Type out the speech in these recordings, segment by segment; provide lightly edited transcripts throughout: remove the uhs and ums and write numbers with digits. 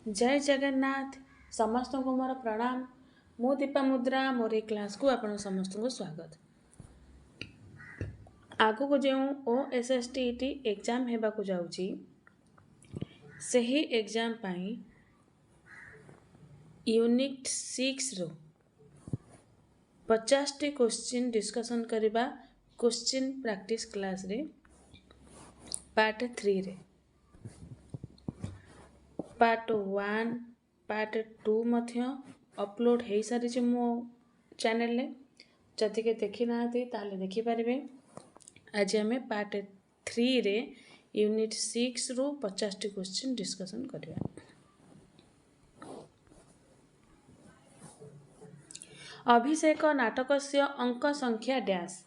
जय जगन्नाथ समस्त को मोर प्रणाम। मु दीपा मुद्रा मोर क्लास को आपण समस्त को स्वागत। आगु को जो OSSTET एग्जाम हेबा को जाउची सही एग्जाम पाई यूनिट 6 रो 50 टी क्वेश्चन डिस्कशन करबा क्वेश्चन प्रैक्टिस क्लास रे पार्ट 3 रे पार्ट 1 पार्ट 2 मध्य अपलोड हो सारी मो चैनल रे जदि के देखी ना ताले देखि पारिबे। आज आम पार्ट 3 रे यूनिट 6 रू 50 टी क्वेश्चन डिस्कशन करबा। अभिषेक नाटकस्य अंक संख्या डैश।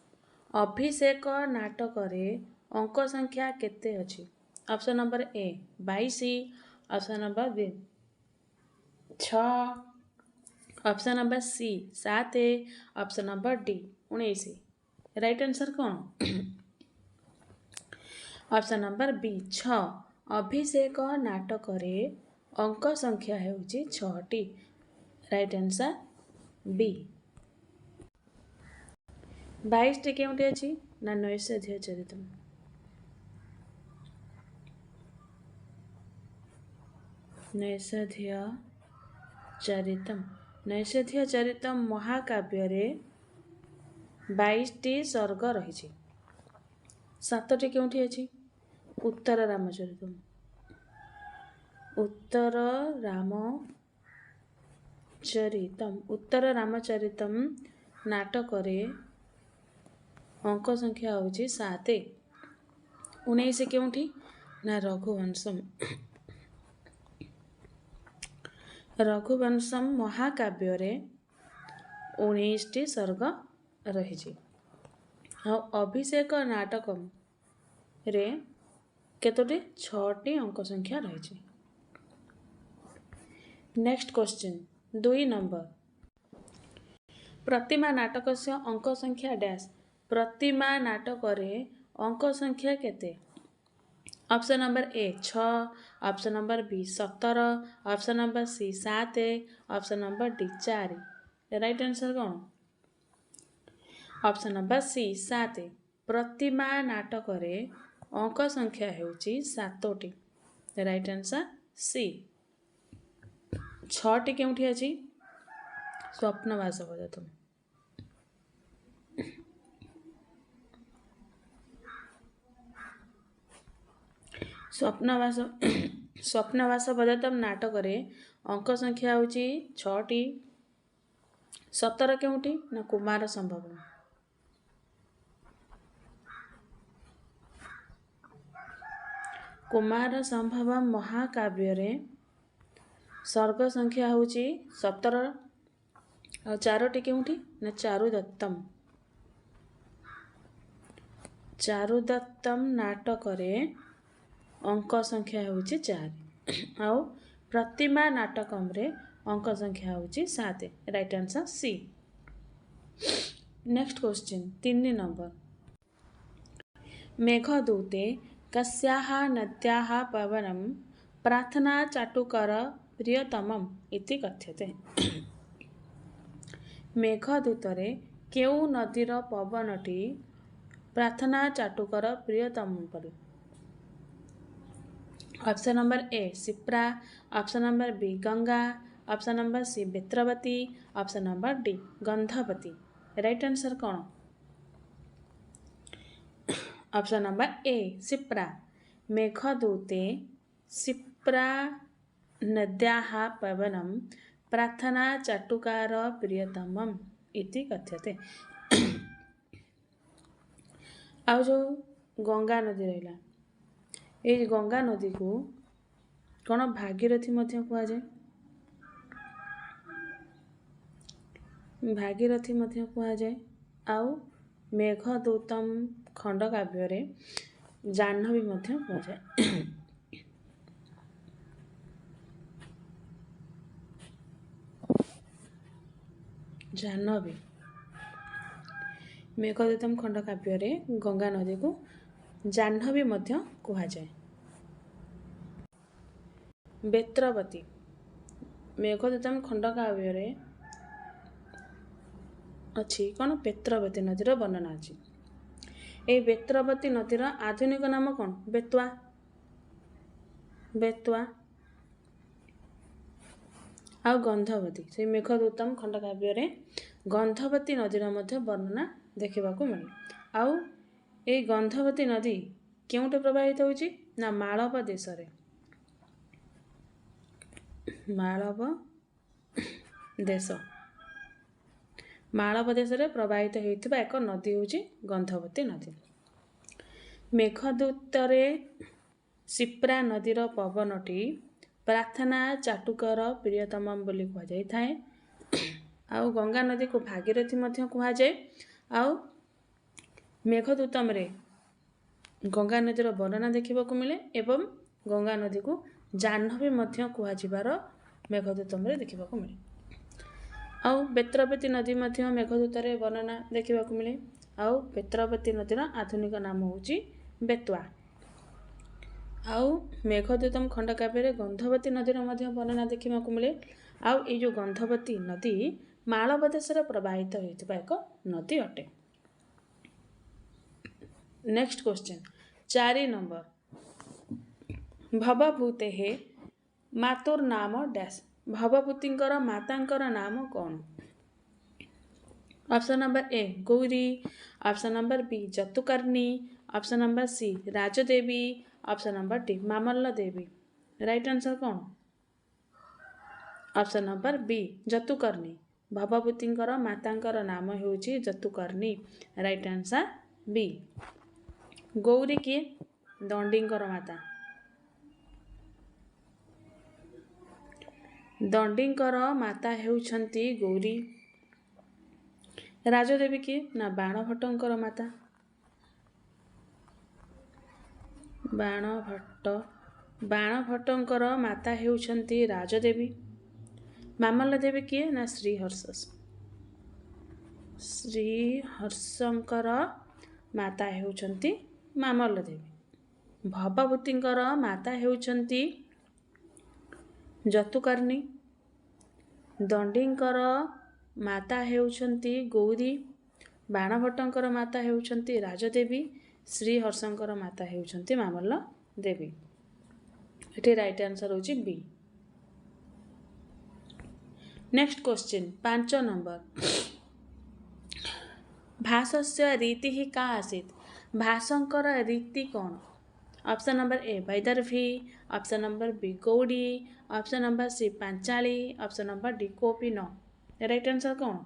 अभिषेक नाटक रे अंक संख्या केते अछि? Option number A 22, option number B 6, option number C 7, option number D 19। Right answer कौन? Option number B 6। अभिषेक नाटक रे अंक संख्या हेउची 6 टी। Right answer B. 22 टी केउंटी अछि ना नैषधीय चरितम। नैषधीय चरितम। नैषधीय चरितम महाकाव्य रे 22 टी सर्ग रही। 7 टी केउंटी अछि? उत्तर रामचरितम। उत्तर रामचरितम। उत्तर रामचरितम नाटक रे अंक संख्या होची 7। 19 केउंठी ना रघुवंशम। रघुवंशम महाकाव्य रे 19 टी सर्ग रही। अभिषेक नाटकम रे केतोटी 6 टी अंक संख्या रही। Next question 2 number. प्रतिमा नाटक से अंक संख्या डैश। प्रतिमा नाटक रे अंक संख्या केते? Option number A 6, option number B 17, option number C 7, option number D 4। Right answer कौन? Option number C 7। प्रतिमा नाटक रे अंक संख्या हेउची 7 टी। Right answer C. 6 टी केउंठी अछि? स्वप्नवास पदार्थम। स्वप्नवास पदार्थम नाटक रे अंक संख्या होची 6 टी। 17 केउंठी ना कुमार संभवम। कुमार संभवम महाकाव्य रे सर्ग संख्या होची 17 और 4 टी केउंठी ना चारुदत्तम। चारुदत्तम नाटक रे अंक संख्या होची 4 आउ प्रतिमा नाटकम रे अंक संख्या होची 7। Right answer C. Next question 3 number. मेघदूते कस्याः नद्याः पवनं प्रार्थना चाटुकर प्रियतमम् इति कथ्यते। मेघदूत रे केउ नदीर पवनटी प्रार्थना चाटुकर प्रियतम परि? Option number A Shipra, option number B Ganga, option number C Betravati, option number D Gandhavati. Right answer कौन? Option number A Shipra. मेघदूते शिप्रा नद्याः पवनं प्रार्थना चाटुकार प्रियतमम् इति कथ्यते। आउ जो गंगा नदी रहिला ये गंगा नदी को कौन भागीरथी मध्य कहा जाए? भागीरथी मध्य कहा जाए। आउ मेघदूतम खंडकाव्य रे जाह्नवी मध्य कहा जाए। जाह्नवी। मेघदूतम खंडकाव्य रे गंगा नदी को जाह्नवी मध्य कहा जाए। बेत्रवती मेघदूतम खंडकाव्य अच्छी कौन बेत्रवती नदीर वर्णना अच्छी। ये बेत्रवती नदीर आधुनिक नाम कौन? बेतवा। बेतवा आउ गंधवती से मेघदूतम खंडकाव्य गंधवती नदीर मध्य वर्णना देखा मिले। आउ ये गंधवती नदी क्योंटे प्रवाहित होची ना मालव देश रे। मालव देश मालव देश रे प्रवाहित होइथिबा एक नदी होची गंधवती नदी। मेघदूतरे शिप्रा नदीर पवनटी प्रार्थना चाटुकर प्रियतम बोली कह जाय थाए। आउ गंगा नदी को भागीरथी मध्य कह जाए। आउ मेघदूतम रे गंगा नदीर वर्णना देखा मिले एवं गंगा नदी को जाह्नवी मध्य कह जिबार मेघदूतम रे देखा मिले। आउ बेत्रवती नदी मध्य मेघदूत रे वर्णना देखा मिले। आउ बेत्रवती नदीर आधुनिक नाम होची बेतवा। आउ मेघदूतम खंडकाव्य गंधवती नदीर मध्य वर्णना देखा मिले। आउ ये जो गंधवती नदी मालव देश प्रवाहित होइथिबा एक नदी अटे। नेक्स्ट क्वेश्चन 4 नंबर भवभूते मातुर नाम डैश। भवभूतिंकर मातांकर नाम कौन? Option number A Gauri, option number B Jatukarni, option number C Rajdevi, option number D Mamalla Devi. Right answer कौन? Option number B Jatukarni. भवभूतिंकर मातांकर नाम हेउची Jatukarni. Right answer B. Gauri किए? दंडींकर माता। दंडींकर माता हेउछंती गौरी। राजदेवी किए? ना बाणभट्टंकर माता। बाणभट्टंकर माता हेउछंती राजदेवी। मामल्ल देवी किए? ना श्रीहर्षंकर माता हेउछंती मामल्ल देवी। भवभूतिंकर माता हेउछंती जतुकर्णी। दंडींकर माता हेउछंती गौरी। बाणभट्टंकर माता हेउछंती राजदेवी। श्रीहर्षंकर माता हेउछंती मामल्ल देवी। एटी राइट आंसर होची बी। नेक्स्ट क्वेश्चन 5 नंबर भाषस्य रीति का आसीत। भाषंकर रीति कौन? Option number A Vaidarbhi, option number B Gaudi, option number C Panchali, option number D कोपी न। राइट आंसर कौन?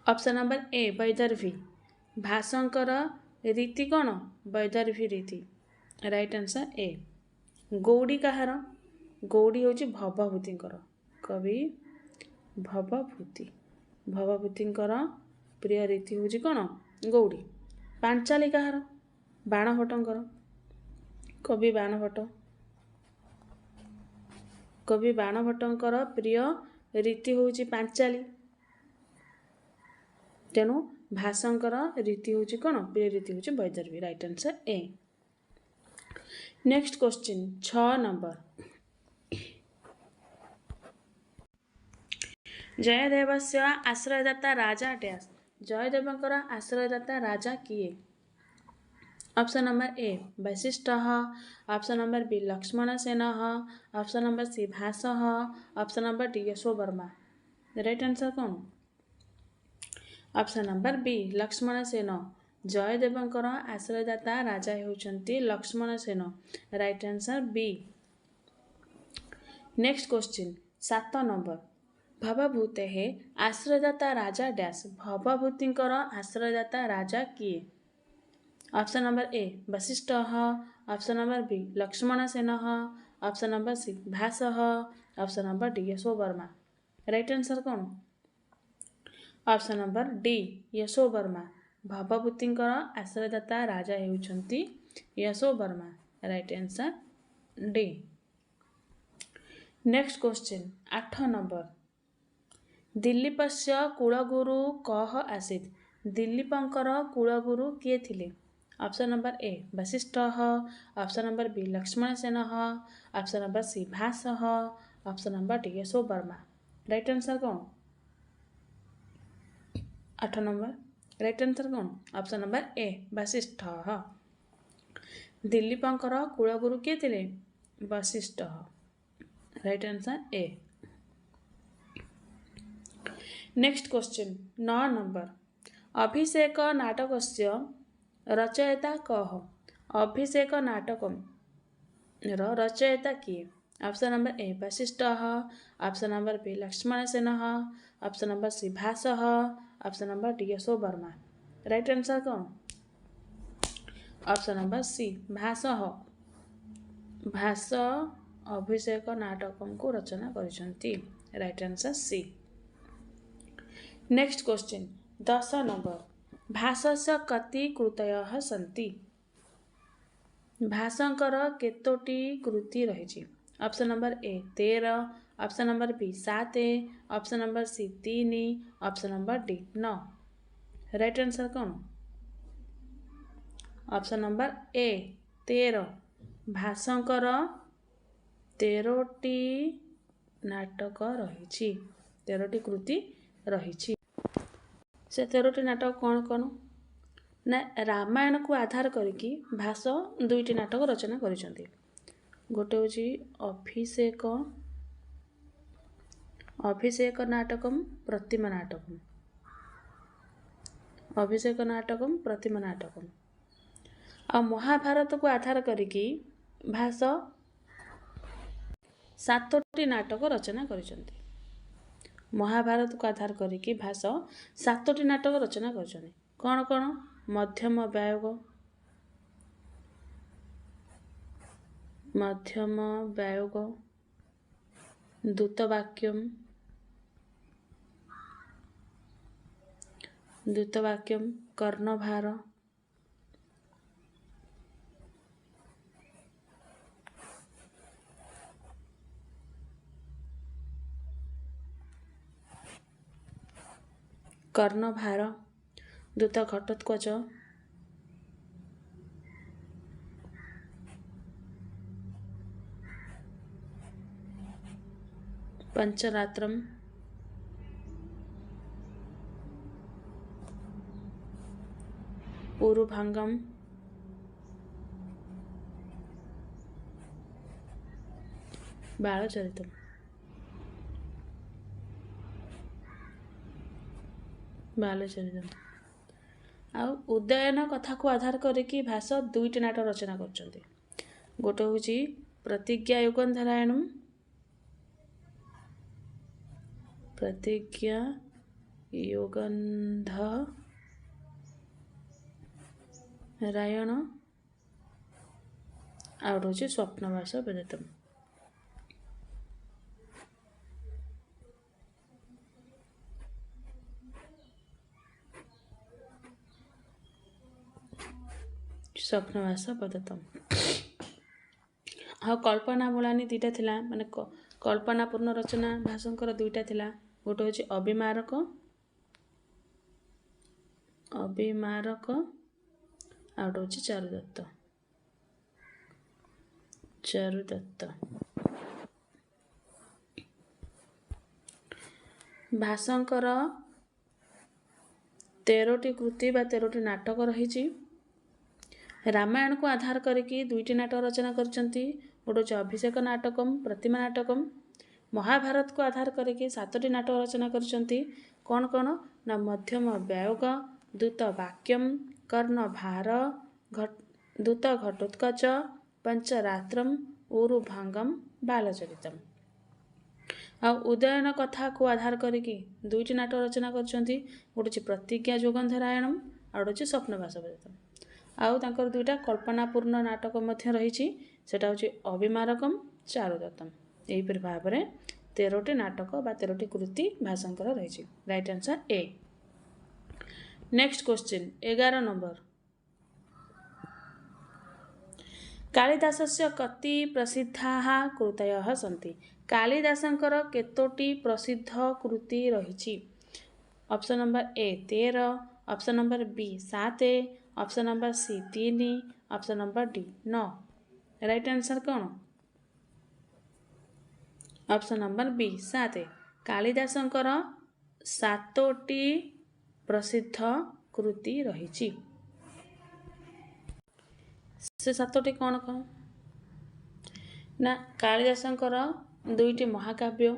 Option number A Vaidarbhi. भाषंकर रीति कौन? वैदर्भी रीति। राइट आंसर ए। गौड़ी कहार? गौड़ी होची भवभूतिंकर। कवि भवभूति। भवभूतिंकर प्रिय रीति होची कौन? गौड़ी। पांचाली कहार? बाणभट्टंकर। कवि बाणभट्ट। कवि बाणभट्टंकर प्रिय रीति होची पांचाली। तेणु भाषंकर रीति होची कौन? प्रिय रीति होची Vaidarbhi. Right answer A. Next question 6 number जयदेवस्य आश्रयदाता राजा डैश। जयदेवंकर आश्रयदाता राजा किए? Option number A Vashishtha, option number B Lakshmansen, option number C Bhasa, option number D Yashovarma. Right answer कौन? Option number B Lakshmansen. जयदेवंकर आश्रयदाता राजा हेउछंती Lakshmansen. Right answer B. Next question 7 number भवभूते आश्रयदाता राजा डैश। भवभूतिंकर आश्रयदाता राजा किए? Option number A Vashishtha, option number B Lakshmansen, option number C Bhasa, option number D Yashovarma. Right answer कौन? Option number D Yashovarma. भवभूतिंकर आश्रयदाता राजा हेउछंती Yashovarma. Right answer D. Next question 8 number दिलीपस्य कुलगुरु कह आसीत। दिलीपंकर कुलगुरु किए थिले? Option number A Vashishtha, option number B Lakshmansen, option number C Bhasa, option number D Yashovarma. Right answer कौन? 8 नंबर राइट आंसर कौन? Option number A Vashishtha. दिलीपंकर कुलगुरु किए थे? Vashishtha. Right answer A. Next question 9 number Abhishek नाटकस्य रचयिता कः? अभिषेक नाटकम रचयिता किए? Option number A Vashishtha, option number B Lakshmansen, option number C Bhasa, option number D Yashovarma. Right answer कौन? Option number C Bhasa. Bhasa Abhishek नाटकम को रचना करिसंती। Right answer C. Next question 10 number भासस्य कति कृतयः सन्ति? भाषंकर केतोटी कृति रही? Option number A 13, option number B 7, option number C 3, option number D 9। Right answer कौन? Option number A 13। भाषंकर 13टी नाटक रही, 13टी कृति रही। से 13टी नाटक कौन कौन ना रामायण को आधार करके भास 2टी नाटक रचना करिसंती। गोटे होची अभिषेक नाटकम प्रतिमा नाटकम, अभिषेक नाटकम प्रतिमा नाटकम। आ महाभारत को आधार करके भास 7टी नाटक रचना करिसंती। महाभारत को आधार करके भास 7टी नाटक रचना करिसंती। कौन कौन? मध्यम व्यायोग, मध्यम व्यायोग, दूतवाक्यम, दूतवाक्यम, कर्णभार, कर्णभार, दूत घटोत्कच, पंचरात्रम, ऊरुभंगम, बालचरितम। बालचरितम आ उदयन कथा को आधार करके भास 2टी नाटक रचना करछंती। गोटे होची प्रतिज्ञा युगंधरायणम, प्रतिज्ञा युगंधरायण, आउट होची स्वप्नवास वेदतम। स्वप्नवास पदतम। हाँ कल्पना बोलानी 2टा थिला, माने कल्पनापूर्ण रचना भाषंकर 2टा थिला। गोटे होची अभिमारक, अभिमारक, आउट होची चारुदत्त, चारुदत्त। भाषंकर 13टी कृति बा 13टी नाटक रही। रामायण को आधार करके 2टी नाटक रचना करछंती। गोटे होची अभिषेक नाटकम प्रतिमा नाटकम। महाभारत को आधार करके 7टी नाटक रचना करछंती। कौन कौन ना मध्यम व्यायोग, दूत वाक्यम, कर्णभार, दूत घटोत्कच, पंचरात्रम, ऊरुभंगम, बालचरितम। आ उदयन कथा को आधार करके 2टी नाटक रचना करछंती। गोटे होची प्रतिज्ञा युगंधरायणम, आ गोटे होची स्वप्नवास वेदतम। आउ तांकर 2टा कल्पनापूर्ण नाटक मध्य रही, सेटा होची अभिमारकम, चारुदत्तम। एहिपरि भाबरे 13टी नाटक बा 13टी कृति भाषांकर रही। Right answer A. Next question 11 number कालिदासस्य कति प्रसिद्धाः कृतयः सन्ति? कालिदासंकर केतोटी प्रसिद्ध कृति रही? Option number A 13, option number B 7, option number C 3, option number D 9। Right answer कौन? ऑप्शन नंबर बी 7 कालिदासंकर 7टी प्रसिद्ध कृति रही। से 7टी कौन कौन ना कालिदासंकर 2टी महाकाव्य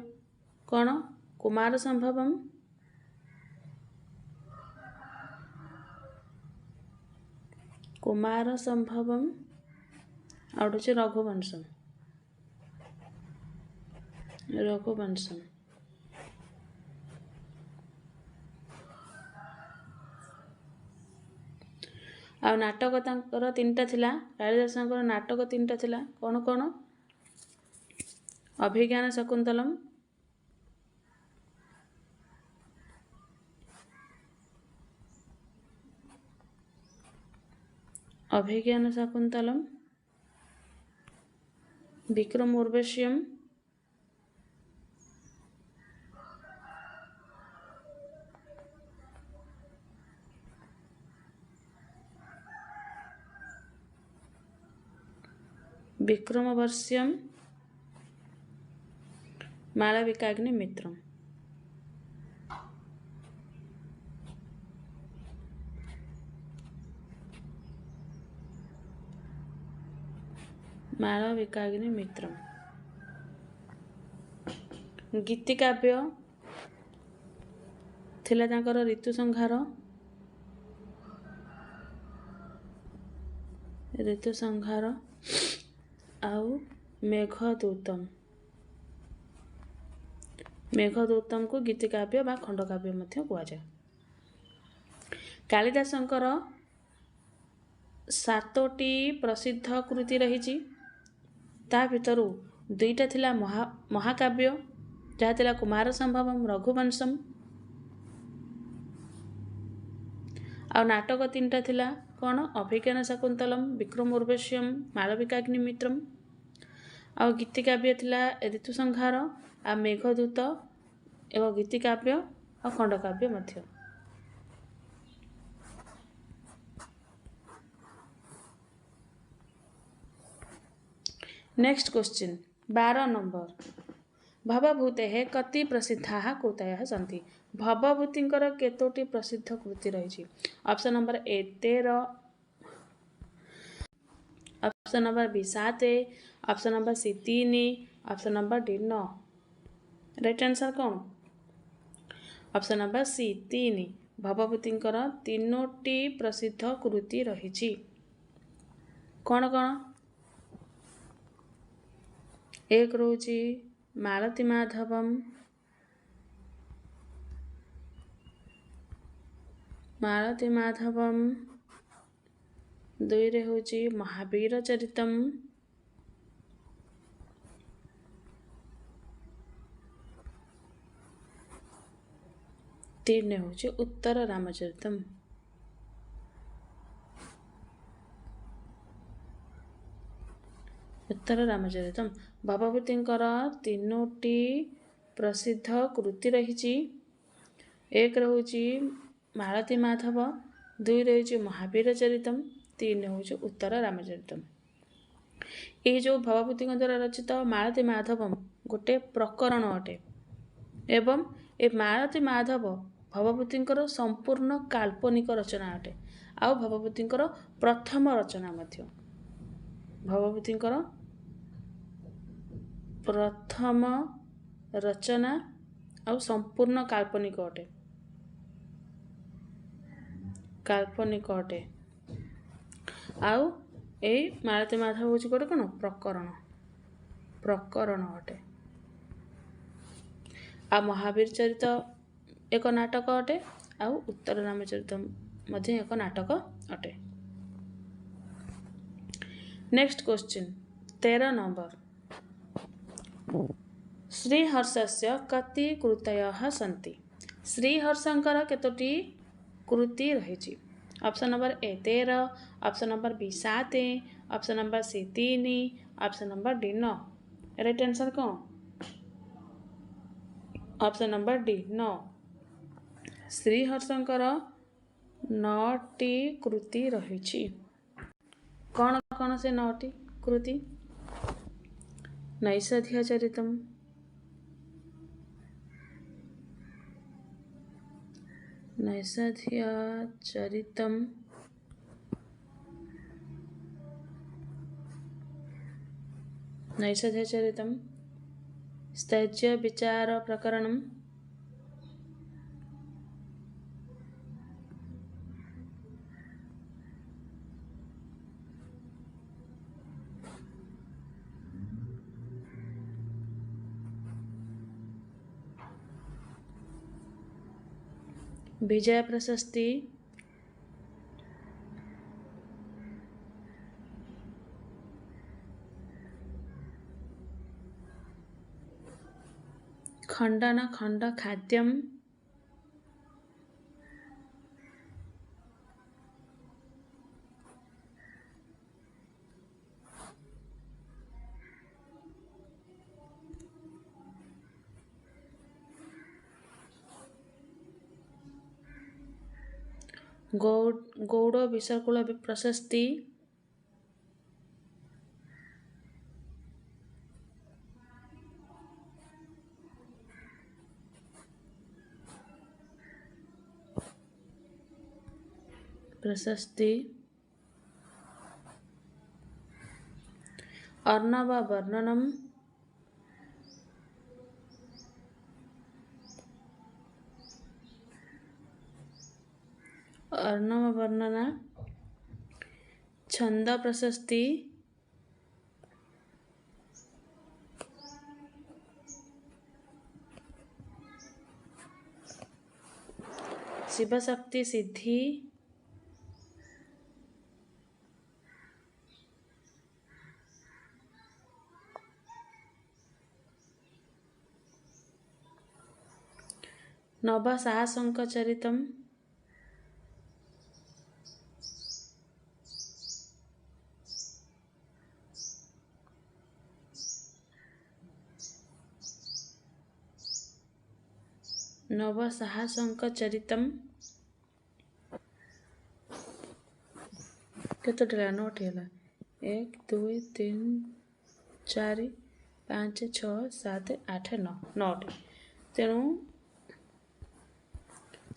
कौन कुमार संभवम और हूँ रघुवंशम आ नाटक तांकर 3टा थिला कालिदासंकर नाटक 3टा थिला कौन कौन अभिज्ञान शकुंतलम विक्रम उर्वश्यम विक्रमवर्ष्यम मालविकाग्निमित्रम। मालविकाग्निमित्रम गीतिकाव्य थिला तांकर ऋतुसंहार आउ मेघदूतम को गीतिकाव्य बा खंडकाव्य मध्य कुआ जाए। कालिदासंकर 7टी प्रसिद्ध कृति रही ता भितरु 2टा थिला महाकाव्य जहाँ थिला कुमार संभवम रघुवंशम आ नाटक 3टा थिला कौन अभिज्ञान शकुंतलम विक्रम उर्वश्यम मालविकाग्निमित्रम आ गीतिकाव्य थिला ऋतुसंहार आ मेघदूत एवं गीतिकाव्य और खंडकाव्य मध्य। नेक्स्ट क्वेश्चन 12 नंबर भवभूते कति प्रसिद्धा कृतयः सन्ति भवभूतिंकर केतोटी प्रसिद्ध कृति रही। Option number A 13 option number B 7 option number C 3 option number D 9 right answer कौन ऑप्शन नंबर सी 3 भवभूतिंकर 3टी प्रसिद्ध कृति रही कौन कौन एक रोची मालती माधवम 2 रे होची महावीर चरितम 3 होची उत्तर रामचरितम। भवभूतिंकर 3टी प्रसिद्ध कृति रही एक होची मालती माधव 2 रही महावीर चरितम 3 होची उत्तर रामचरितम। ये जो भवभूति द्वारा रचित मालती माधवम गोटे प्रकरण अटे एवं ए मालती माधव भवभूतिंकर संपूर्ण काल्पनिक रचना अटे आउ भवभूतिंकर प्रथम रचना मध्य भवभूतिंकर प्रथम रचना आउ संपूर्ण काल्पनिक अटे आउ ए मालती माधव हूँ गोटे कौन प्रकरण अटे आ महावीर चरित एक नाटक अटे आउ उत्तर रामचरित मध्य एक नाटक अटे। नेक्स्ट क्वेश्चन 13 नंबर श्रीहर्षस्य कति कृतयः सन्ति श्रीहर्षंकर केतोटी कृति रही। Option number A 13 option number B 7 option number C 3 option number D 9 right answer कौन ऑप्शन नंबर डी 9 श्रीहर्षंकर 9टी कृति रही कौन कौन से 9टी कृति नैषधीय चरितम नैषध्यचरितम् नैषध्यचरितम् स्थैर्यविचारप्रकरणम् विजय प्रशस्ति खंडन खंड खाद्यम गौड़ विसर्कुल प्रशस्ति अर्णव वर्णनम अर्णव वर्णना छंद प्रशस्ति शिवशक्ति सिद्धि नव साहसंक चरितम नव साहसंक चरितम केतोटा नोट है 1 2 3 4 5 6 7 8 9 नोट तेणु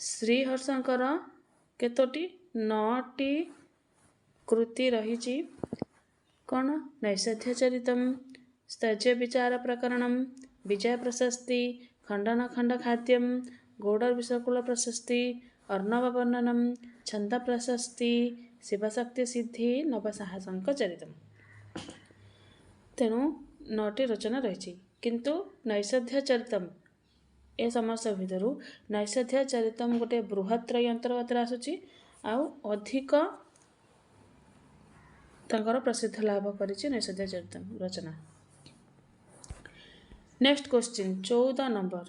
श्रीहर्षंकर केतोटी 9टी कृति रही कौन नैषध्यचरितम स्थैर्य विचार प्रकरणम विजय प्रशस्ति खंडन खंड खाद्यम गौड़ विसर्कुल प्रशस्ति अर्णव वर्णनम छंद प्रशस्ति शिवशक्ति सिद्धि नव साहसंक चरितम तेणु 9टी रचना रही किंतु नैषध्यचरितम ए समस्त भितर नैषध्यचरितम गोटे बृहत्त्रयी अंतर्गत आसूची आउ अधिक तंकर प्रसिद्ध लाभ करिछि नैषध्यचरितम रचना। नेक्स्ट क्वेश्चन 14 नंबर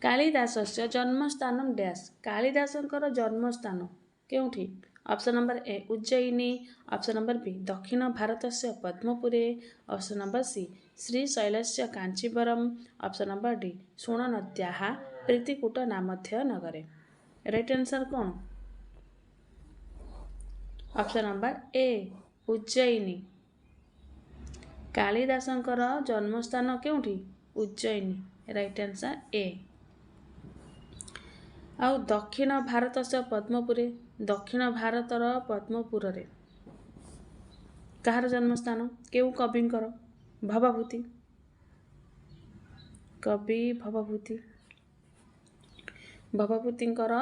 कालिदासस्य जन्मस्थानम डैश कालिदासंकर जन्मस्थान केउठी option number A Ujjayini option number B दक्षिण भारतस्य पद्मपुरे ऑप्शन नंबर सी श्रीशैलस्य कांचीवरम ऑप्शन नंबर डी सुणनद्याः प्रीतिकूट नामध्य नगरे राइट आंसर कौन ऑप्शन नंबर ए उज्जयिनी कालिदासंकर जन्मस्थान केउठी उज्जयिनी राइट आंसर ए आउ दक्षिण भारतस्य पद्मपुरे दक्षिण भारतर पद्मपुर रे कहार जन्मस्थान केउ कविंकर भवभूति कवि भवभूति भवभूतिंकर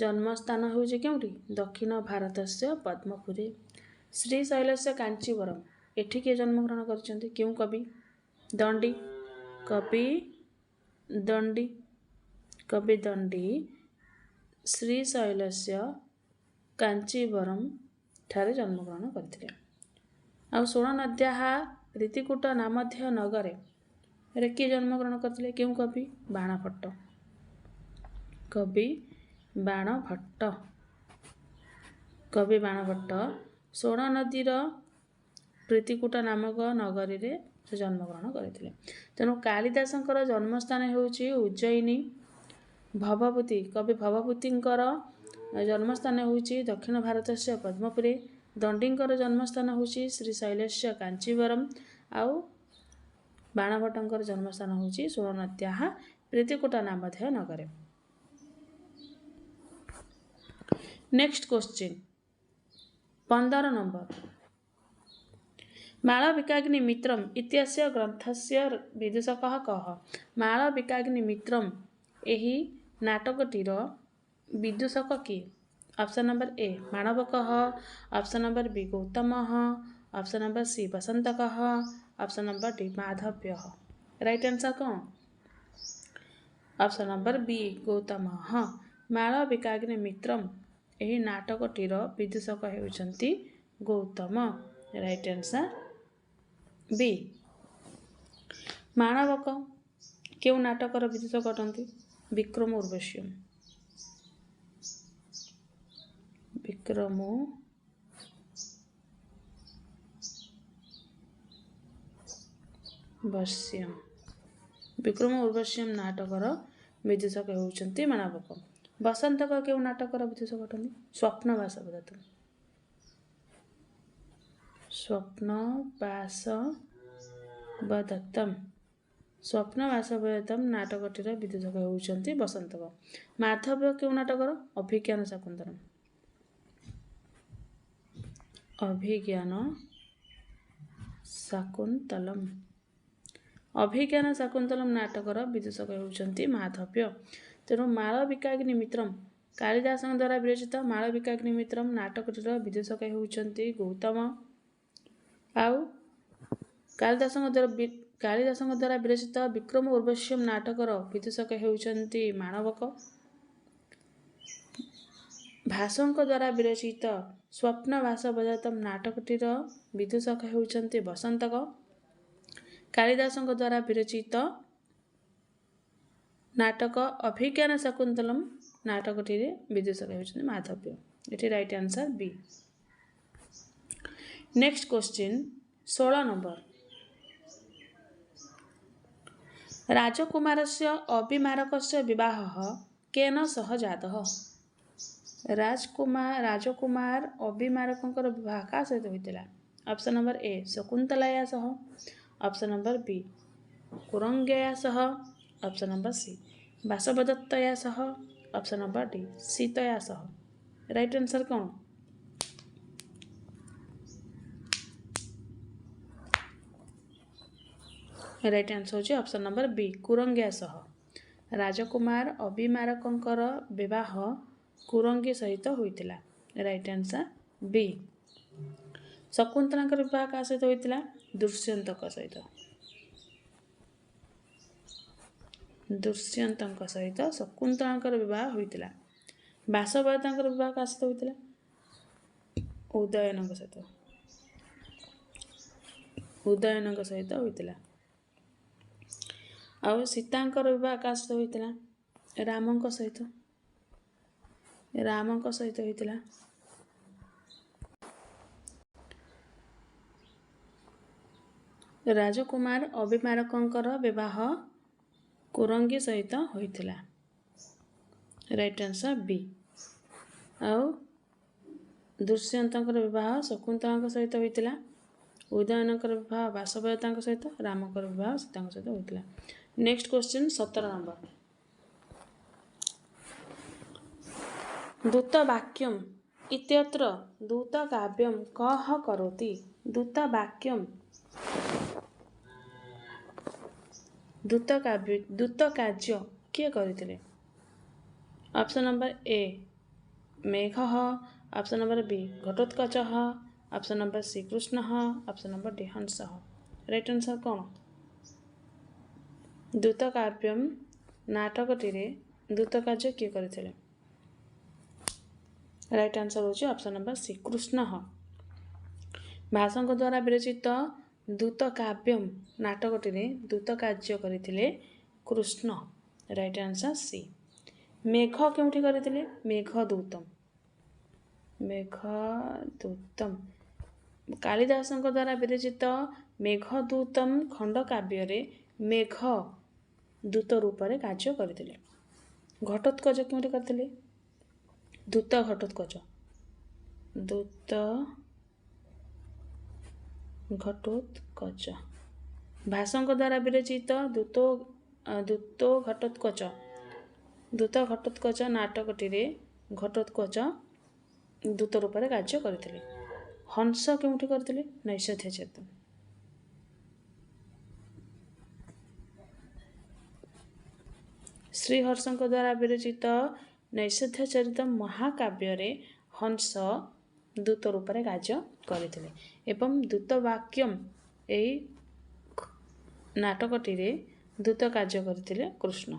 जन्मस्थान होउछि केउठी दक्षिण भारतस्य पद्मपुरे श्रीशैलस्य कांचीवरम एठी के जन्मग्रहण करछन्ति केउ कवि दंडी कवि दंडी श्रीशैलस्य कांचीवरम ठारे जन्मग्रहण करथिले आ सुणनद्याः प्रीतिकूट नामध्य नगरे रे किए जन्मग्रहण करथिले केउ कवि बाणभट्ट कवि बाणभट्ट सोण नदीर प्रीतिकूट नामक नगरी रे से जन्मग्रहण करथिले तेणु कालिदासंकर जन्मस्थान हेउछि उज्जयिनी भवभूति कवि भवभूतिंकर जन्मस्थान होउछि दक्षिण भारतस्य पद्मपुरे दंडींकर जन्मस्थान होउछि श्रीशैलस्य कांचीवरम आउ बाणभट्टଙ୍କର जन्मस्थान ହେଉଛି ଷୋଳନଦ୍ୟାହା प्रीतिकुटा नामधेय नगरे। नेक्स्ट क्वेश्चन 15 नंबर मालविकाग्नि मित्रम इत्यस्य ग्रंथस्य विदूषकः कः। मालविकाग्नि मित्रम एही नाटकटीर विदूषक किए। ऑप्शन नंबर ए माणवकः, ऑप्शन नंबर बी गौतमः, ऑप्शन नंबर सी बसंतकः, ऑप्शन नंबर डी माधव्यः। राइट आंसर कौन? ऑप्शन नंबर बी गौतमः। मालविकाग्नि मित्रम एही नाटकटीर विदूषक हेउचंती Gautam. Right answer B. Manavak केउ नाटकर विदूषक अटंती? विक्रम उर्वश्यम। विक्रम वश्यम विक्रम उर्वश्यम नाटकर विदूषक हेउचंती माणवक। बसंतक केउ नाटकर विदूषक अटंती? स्वप्नवासवदत्तम। स्वप्नवासवदत्तम स्वप्नवासवदत्तम नाटकटीर विदूषक हेउचंती बसंतक। माधव्य केउ नाटकर? अभिज्ञान शाकुंतलम। अभिज्ञान शाकुंतलम अभिज्ञान शाकुंतलम नाटकर विदूषक हेउचंती माधव्य। तेणु मालविकाग्नि मित्रम कालिदास द्वारा विरचित मालविकाग्नि मित्रम नाटकटीर विदूषक हेउचंती गौतम। आउ कालिदास द्वारा विरचित विक्रम उर्वश्यम नाटकर विदूषक हेउचंती माणवक। भासଙ୍କ द्वारा विरचित स्वप्नवासवदत्तम नाटकटीर विदूषक हेउचंती बसंतक। कालिदासଙ୍କ द्वारा विरचित नाटक अभिज्ञान शाकुंतलम नाटकटीर विदूषक हेउचंती माधव्य। It right answer B. Next question 16 number राजकुमारस्य अभिमारकस्य विवाहः केन सह जातः। राजकुमार अभिमारकंकर विवाह का सहित होइतिला। ऑप्शन नंबर ए शकुंतलाया सह, ऑप्शन नंबर बी कुरंगया सह, ऑप्शन नंबर सी वासवदत्तया सह, ऑप्शन नंबर डी सीतया सह। राइट आंसर कौन? राइट आंसर होची ऑप्शन नंबर बी कुरंगया सह। राजकुमार अभिमारकंकर विवाह कुरंगी सहित होइतिला। Right answer B. शकुंतलांकर विवाह का सहित होइतिला? दुष्यंतक सहित। दुष्यंतक सहित शकुंतलांकर विवाह होइतिला। वासवदत्तंकर विवाह का सहित होइतिला? उदयनक सहित। उदयनक सहित होइतिला। आउ सीतांकर विवाह का सहित होइतिला? रामंक सहित। रामंक सहित होइतिला। राजकुमार अभिमारकंकर विवाह कुरंगी सहित होइतिला। Right answer B. आउ दुष्यंतंकर विवाह शकुंतलांक सहित होइतिला। उदयनकर विवाह वासवदत्तांक सहित, रामंकर विवाह सीतांक सहित होइतिला। नेक्स्ट क्वेश्चन 17 नंबर दूतवाक्यम इत्यत्र दूतकाव्यम कः करोति। दूतवाक्यम दूतकार्य किए करथिले। ऑप्शन नंबर ए मेघः, ऑप्शन नंबर बी घटोत्कचः, ऑप्शन नंबर सी कृष्णः, ऑप्शन नंबर डी हंसः। राइट आंसर कौन? दूतकाव्यम नाटकटीरे दूतकार्य किए करथिले। राइट आंसर होची ऑप्शन नंबर सी कृष्णः। भासଙ୍କ द्वारा विरचित दूतकाव्यम नाटकटीरे दूतकार्य करथिले कृष्ण। राइट आंसर सी। मेघ केउठी करथिले? मेघदूतम। मेघदूतम कालिदासଙ୍କ द्वारा विरचित मेघदूतम खंडकाव्य रे मेघ दूत रूप रे कार्य करथिले। घटोत्कच केउठी करथिले? दूत घटोत्कच। दूत घटोत्कच भासଙ୍କ द्वारा विरचित दूतो घटोत्कच नाटकटी घटोत्कच दूत रूप में कार्य करते। हंस केउठी करते? नैषध्य चरित। श्रीहर्षଙ୍କ द्वारा विरचित नैषध्य चरित महाकाव्य रे हंस दूत रूप में कार्य करते एवं दूत वाक्यम यही नाटकटी दूत कार्य करते Krishna.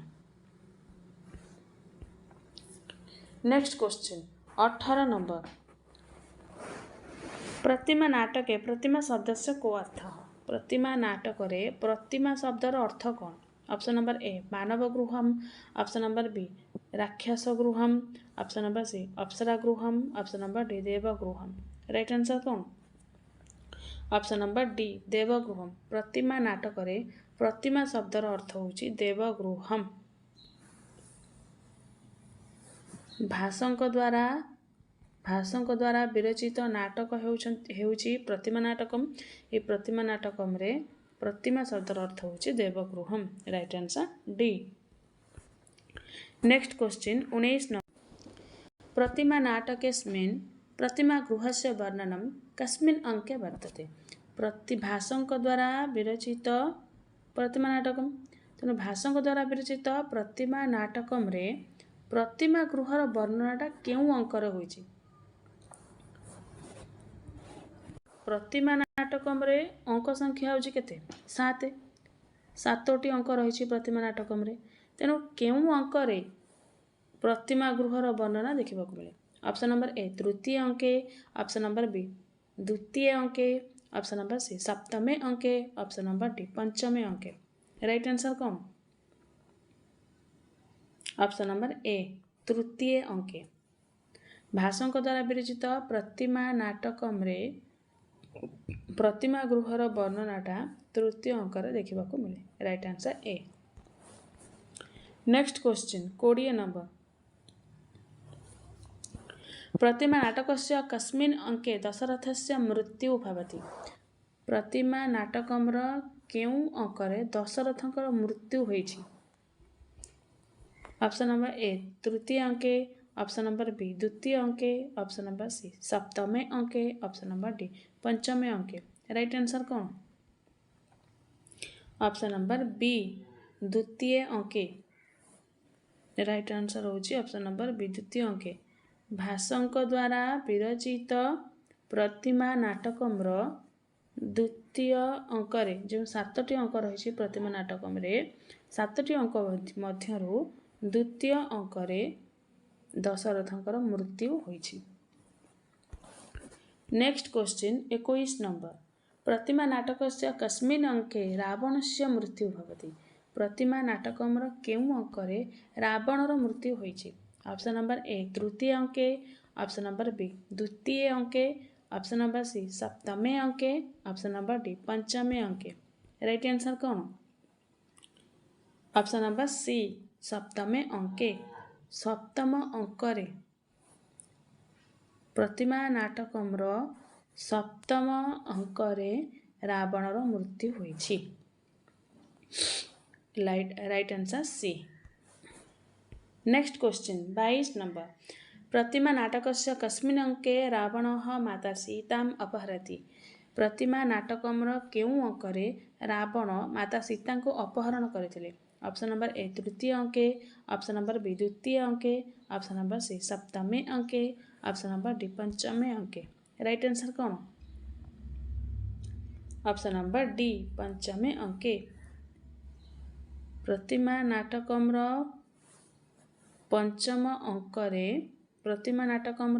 Next question 18 number. Pratima नाटके प्रतिमा शब्द से को अर्थ? प्रतिमा नाटक रे प्रतिमा शब्दर अर्थ कौन? ऑप्शन नंबर ए मानव गृहम, ऑप्शन नंबर बी राक्षस गृहम, ऑप्शन नंबर सी अप्सरा गृहम, ऑप्शन नंबर डी देव गृहम। राइट आंसर कौन? ऑप्शन नंबर डी देव गृहम। प्रतिमा नाटक रे प्रतिमा शब्दर अर्थ होची देव गृहम। भासଙ୍କ द्वारा विरचित नाटक हेउची प्रतिमा नाटकम। ये प्रतिमा नाटकम रे प्रतिमा शब्दर अर्थ होची देवगृहम। Right answer D. Next question 19 number. Pratima नाटकेस्मिन् प्रतिमा गृहस्य वर्णनम कस्मिन् अंके वर्तते? भासଙ୍କ द्वारा विरचित प्रतिमा नाटकम। तेणु भासଙ୍କ द्वारा विरचित प्रतिमा नाटकम रे प्रतिमा गृहर वर्णनाटा केउं अंकर होइछि? प्रतिमा नाटकम रे अंक संख्या होछि केते? 7। 7टी अंक रही प्रतिमा नाटकम रे। तेणु केउं अंक रे प्रतिमा गृहर वर्णना देखा मिले? ऑप्शन नंबर ए तृतीय अंके, ऑप्शन नंबर बी द्वितीय अंके, ऑप्शन नंबर सी सप्तमे अंके, ऑप्शन नंबर डी पंचमे अंके। राइट आंसर कौन? ऑप्शन नंबर ए तृतीय अंके। भासଙ୍କ द्वारा विरचित प्रतिमा नाटकम रे प्रतिमा गृहर वर्णनाटा तृतीय अंकर देखा मिले। Right answer A. Next question 20 number. Pratima नाटकस्य कस्मिन् अंके दशरथस्य मृत्यु भवति? प्रतिमा नाटकम केउं अंकरे दशरथंकर मृत्यु होइछि? ऑप्शन नंबर ए तृतीय अंके, ऑप्शन नंबर बी द्वितीय अंके, ऑप्शन नंबर सी सप्तमे अंके, ऑप्शन नंबर डी पंचमे अंके। राइट आंसर कौन? ऑप्शन नंबर बी द्वितीय अंके। राइट आंसर होची ऑप्शन नंबर बी द्वितीय अंके। भासଙ୍କ द्वारा विरचित प्रतिमा नाटकम द्वितीय अंकरे जो 7टी अंक रही प्रतिमा नाटकम रे 7टी अंक मध्यरु द्वितीय अंकरे दशरथंकर मृत्यु होइछि। Next question 21 number. प्रतिमा नाटकस्य कस्मिन् अंके रावणस्य मृत्यु भवति? प्रतिमा नाटकम केउं अंकरे रावणर मृत्यु होइछि? ऑप्शन नंबर ए तृतीय अंके, ऑप्शन नंबर बी द्वितीय अंके, ऑप्शन नंबर सी सप्तमे अंके, ऑप्शन नंबर डी पंचमे अंके। राइट आंसर कौन? ऑप्शन नंबर सी सप्तमे अंके। सप्तम अंकरे प्रतिमा नाटकम सप्तम अंकरे रावणर मृत्यु होइछि। Right answer C. Next question 22 number. Pratima नाटकस्य कस्मिन् अंके रावणः माता सीताम् अपहरति? प्रतिमा नाटकम केउं अंकरे रावण माता सीता को अपहरण करथिले? ऑप्शन नंबर ए तृतीय अंके, ऑप्शन नंबर बी द्वितीय अंके, ऑप्शन नंबर सी सप्तमे अंके, ऑप्शन नंबर डी पंचमे अंके। राइट आंसर कौन? ऑप्शन नंबर डी पंचमे अंके। प्रतिमा नाटकम पंचम अंकरे प्रतिमा नाटकम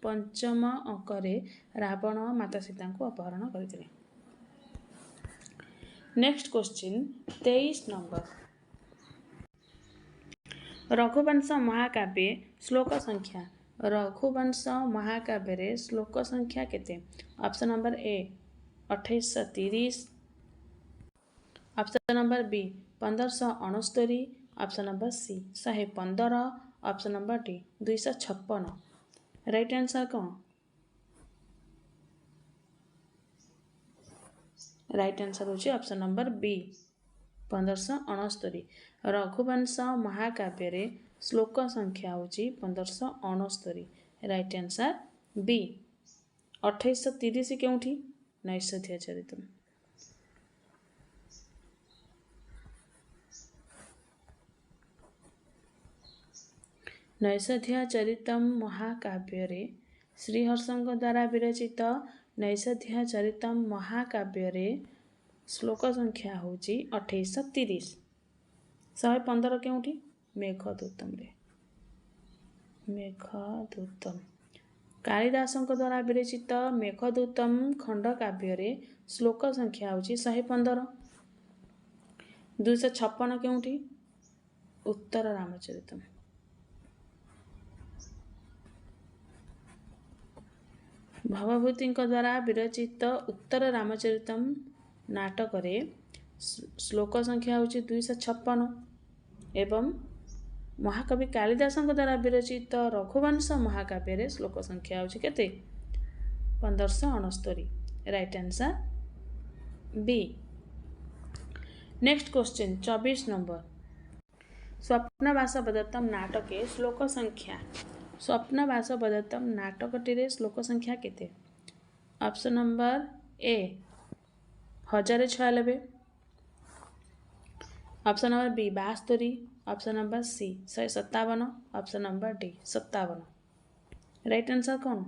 पंचम अंकरे रावण माता सीता को अपहरण करथिले। Next question 23 number. रघुवंश महाकाव्य श्लोक संख्या। रघुवंश महाकाव्य रे श्लोक संख्या केते? Option number A 2830, option number B 1569, option number C 115, option number D 256। Right answer कौन? राइट आंसर होची ऑप्शन नंबर बी 1569। रघुवंश महाकाव्य रे श्लोक संख्या होची 1569। Right answer B. 2830 केउठी नैषधीय चरितम। नैषधीय चरितम महाकाव्य रे श्रीहर्षଙ୍କ द्वारा विरचित नैषधीय चरितम महाकाव्य रे श्लोक संख्या होची 2830। 115 केउठी मेघदूतम रे। मेघदूतम कालिदासଙ୍କ द्वारा विरचित मेघदूतम खंडकाव्य रे श्लोक संख्या होची 115। 256 केउठी उत्तर रामचरितम। भवभूतिଙ୍କ द्वारा विरचित उत्तर रामचरितम नाटक रे श्लोक संख्या होची 256 एवं महाकवि कालिदासଙ୍କ द्वारा विरचित रघुवंश महाकाव्य रे श्लोक संख्या होची केते 1569। Right answer B. Next question 24 number. Swapnavasavadattam नाटके श्लोक संख्या। स्वप्नवासवदत्तम नाटकटी श्लोक संख्या केते। Option number A 1096। Option number B 72। Option number C 157। Option number D 57। Right answer कौन।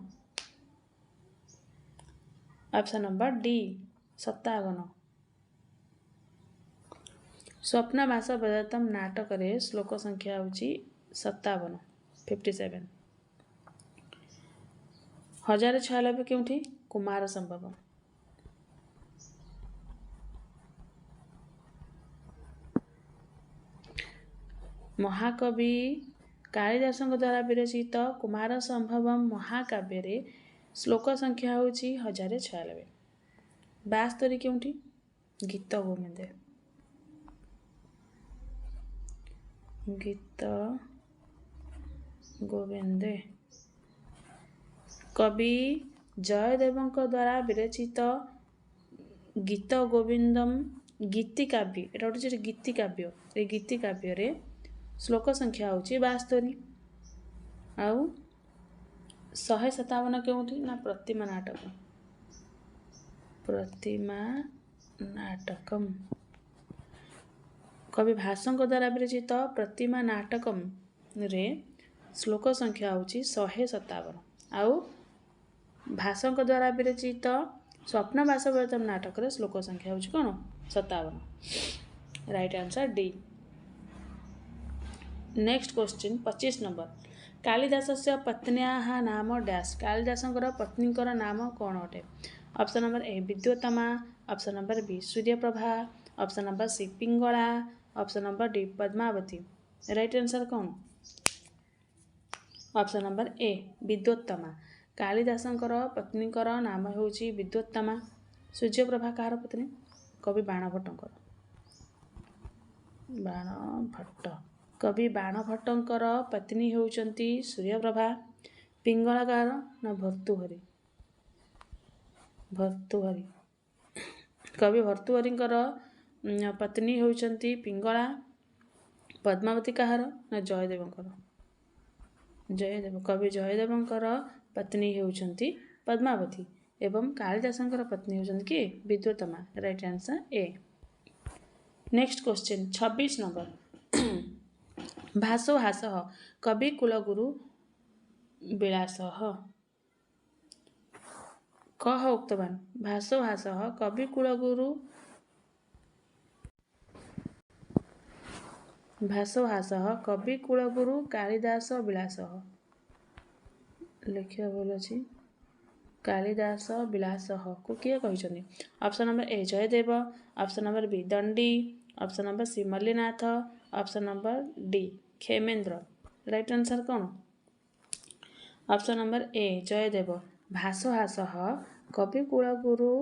Option number D 57। स्वप्नवासवदत्तम नाटक रे श्लोक संख्या होची 57 57। 1096 केउठी कुमार संभवम। महाकवि कालिदासଙ୍କ द्वारा विरचित कुमार संभवम महाकाव्य रे श्लोक संख्या होची 1096। 72 केउठी गीत गोविंदे। गीत गोविंदे कवि जयदेवଙ୍କ द्वारा विरचित गीत गोविंदम गीतिकाव्य एटा होची गीतिकाव्य। ए गीतिकाव्य रे श्लोक संख्या होची 72। आउ 157 केउठी ना प्रतिमा नाटक। प्रतिमा नाटकम कवि भासଙ୍କ द्वारा विरचित प्रतिमा नाटकम रे श्लोक संख्या होची 157। आउ भासଙ୍କ द्वारा विरचित स्वप्नवासवदत्तम नाटक रे श्लोक संख्या होची कोन 57। Right answer D. Next question 25 number. कालिदासस्य पत्न्याः नाम डैश। कालिदासଙ୍କର पत्नीଙ୍କର नाम कौन अटे। Option number A Vidyottama. Option number B Suryaprabha. Option number C Pingala. Option number D Padmavati. Right answer कौन। Option number A Vidyottama. कालिदासଙ୍କର पत्नीଙ୍କର नाम होची विद्योत्तमा। सूर्यप्रभा कार पत्नी कवि बाणभट्टଙ୍କର। बाणभट्ट कवि बाणभट्टଙ୍କର पत्नी होउचंती सूर्यप्रभा। पिंगला कार ना भर्तृहरि। भर्तृहरि कवि भर्तृहरिଙ୍କର पत्नी होउचंती पिंगला। पद्मावती कहार ना जयदेवଙ୍କର। जयदेव कवि जयदेवଙ୍କର पत्नी होउचंती पद्मावती एवं कालिदासଙ୍କର पत्नी होउचंती कि Vidyottama. Right answer A. Next question 26 number. भासो हासः कवि कुलगुरु विलासः कह उक्तवान्। भासो हासः कवि कुलगुरु भासो हासः कवि कुलगुरु कालिदास विलासः। लिखिया बोल अछि कालिदास विलासः को किए कहिसनि। Option number A Jayadeva. Option number B Dandi. Option number C Mallinatha. Option number D Kshemendra. Right answer कौन। Option number A Jayadeva. भासो हासः कवि कुलगुरु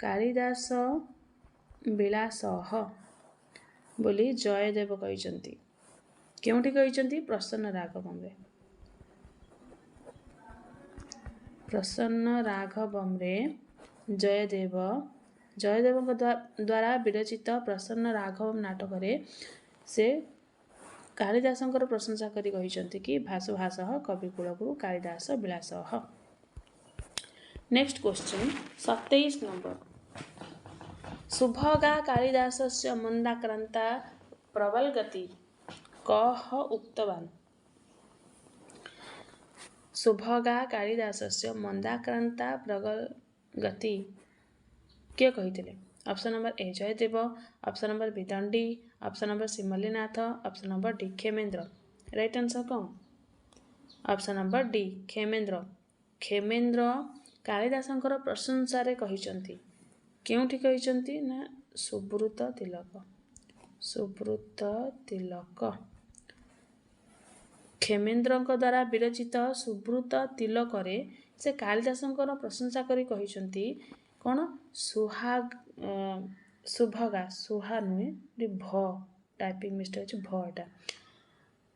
कालिदास विलासः बोली जयदेव कहिसंती। केउठी कहिसंती प्रसन्न राघवम रे। प्रसन्न राघवम रे जयदेव जयदेव द्वारा विरचित प्रसन्न राघव नाटक से कालिदास प्रशंसा करी कहिसंती कि भासु भासः कविकुलगुरु कालिदास विलासः। Next question 27 number. शुभगा कालिदासस्य मंदाक्रांता प्रबलगति कः उक्तवान्। शुभगा कालिदासस्य मंदाक्रांता प्रबलगति किए कही। Option number A Jayadeva, option number B Dandi, option number C Mallinatha, option number D Kshemendra. Right answer कौन? Option number D Kshemendra. Kshemendra कालिदासंकर प्रशंसा कहिसंती केउठी कहिसंती ना सुब्रत तिलक। सुब्रत तिलक खेमेन्द्र द्वारा विरचित सुब्रत तिलक से कालिदासंकर प्रशंसा करी कहिसंती कौन सुहाग शुभगा सुहा नुहे भ टाइपिंग मिस्टेक अच्छे भ एटा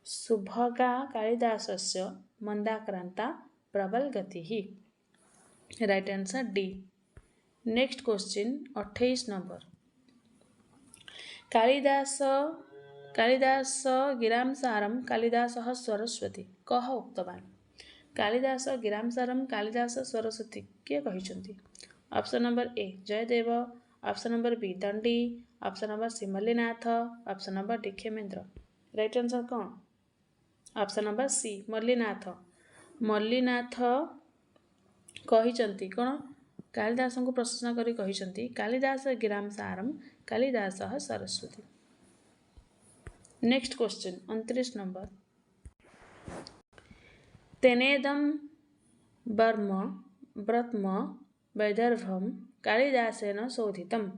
शुभगा कालिदासस्य मंदाक्रांता प्रबल गति ही। Right answer D. Next question 28 number. Kalidasa गिरांसारम कालिदास सरस्वती कह उक्तवान्। कालिदास गिरांसारम कालिदास सरस्वती किए कहिसंती। Option number A Jayadeva, option number B Dandi, option number C Mallinatha, option number D Kshemendra. Right answer कौन? Option number C Mallinatha. Mallinatha कहिसंती कौन कालिदास को प्रशंसा करी कहिसंती कालिदास गिरांसारम Kalidasa Saraswati. Next question 29 number. तेनेदम वर्म ब्रह्म वैदर्भम कालिदासेन शोधितम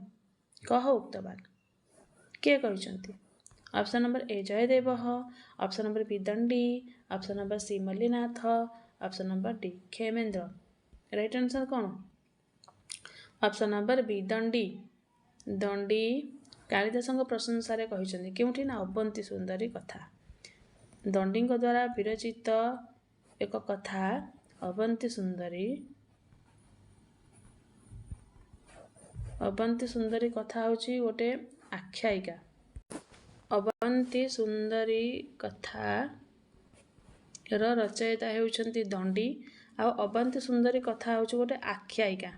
कह उक्तवान्। किए कहिसंती। Option number A Jayadeva, option number B Dandi, option number C Mallinatha, option number D Kshemendra. Right answer कौन? Option number B Dandi. Dandi Kalidasa प्रशंसा कहिसंती केउठी ना अवंती सुंदरी कथा। दंडी द्वारा विरचित एक कथा अवंती सुंदरी कथा होची गोटे आख्यायिका। अवंती सुंदरी कथा रचयिता हेउछंती दंडी आ अवंती सुंदरी कथा होची गोटे आख्यायिका।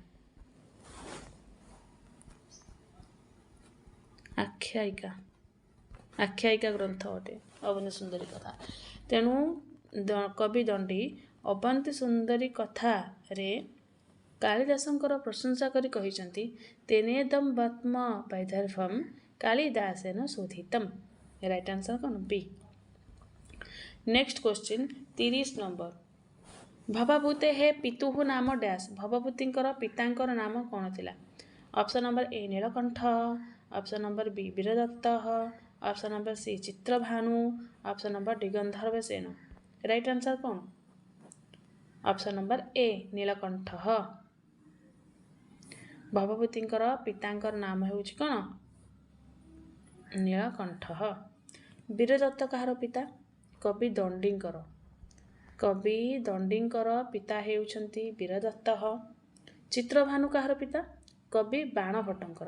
आख्यायिका ग्रंथ अटे अवंती सुंदरी कथा। तेणु कवि दंडी अवंती सुंदरी कथा रे कालिदासंकर प्रशंसा करी कहिसंती तेनेदम बत्म वैदर्भम कालिदासेन शोधितम। राइट आंसर कौन? बी। Next question 30 number. भवभूते हे पितुः नाम डैश। भवभूतिंकर पितांकर नाम कौन थिला। Option number A Nilakantha, option number B Viradatta, option number C Chitrabhanu, option number D Gandharvasena. Right answer कौन? Option number A Nilakantha. भवभूतिंकर पितांकर नाम हेउछि कौन? नीलकंठ। वीरदत्त कहार पिता? कवि दंडींकर। कवि दंडींकर पिता हेउछंती वीरदत्त। चित्रभानु कहार पिता? कवि बाणभट्टंकर।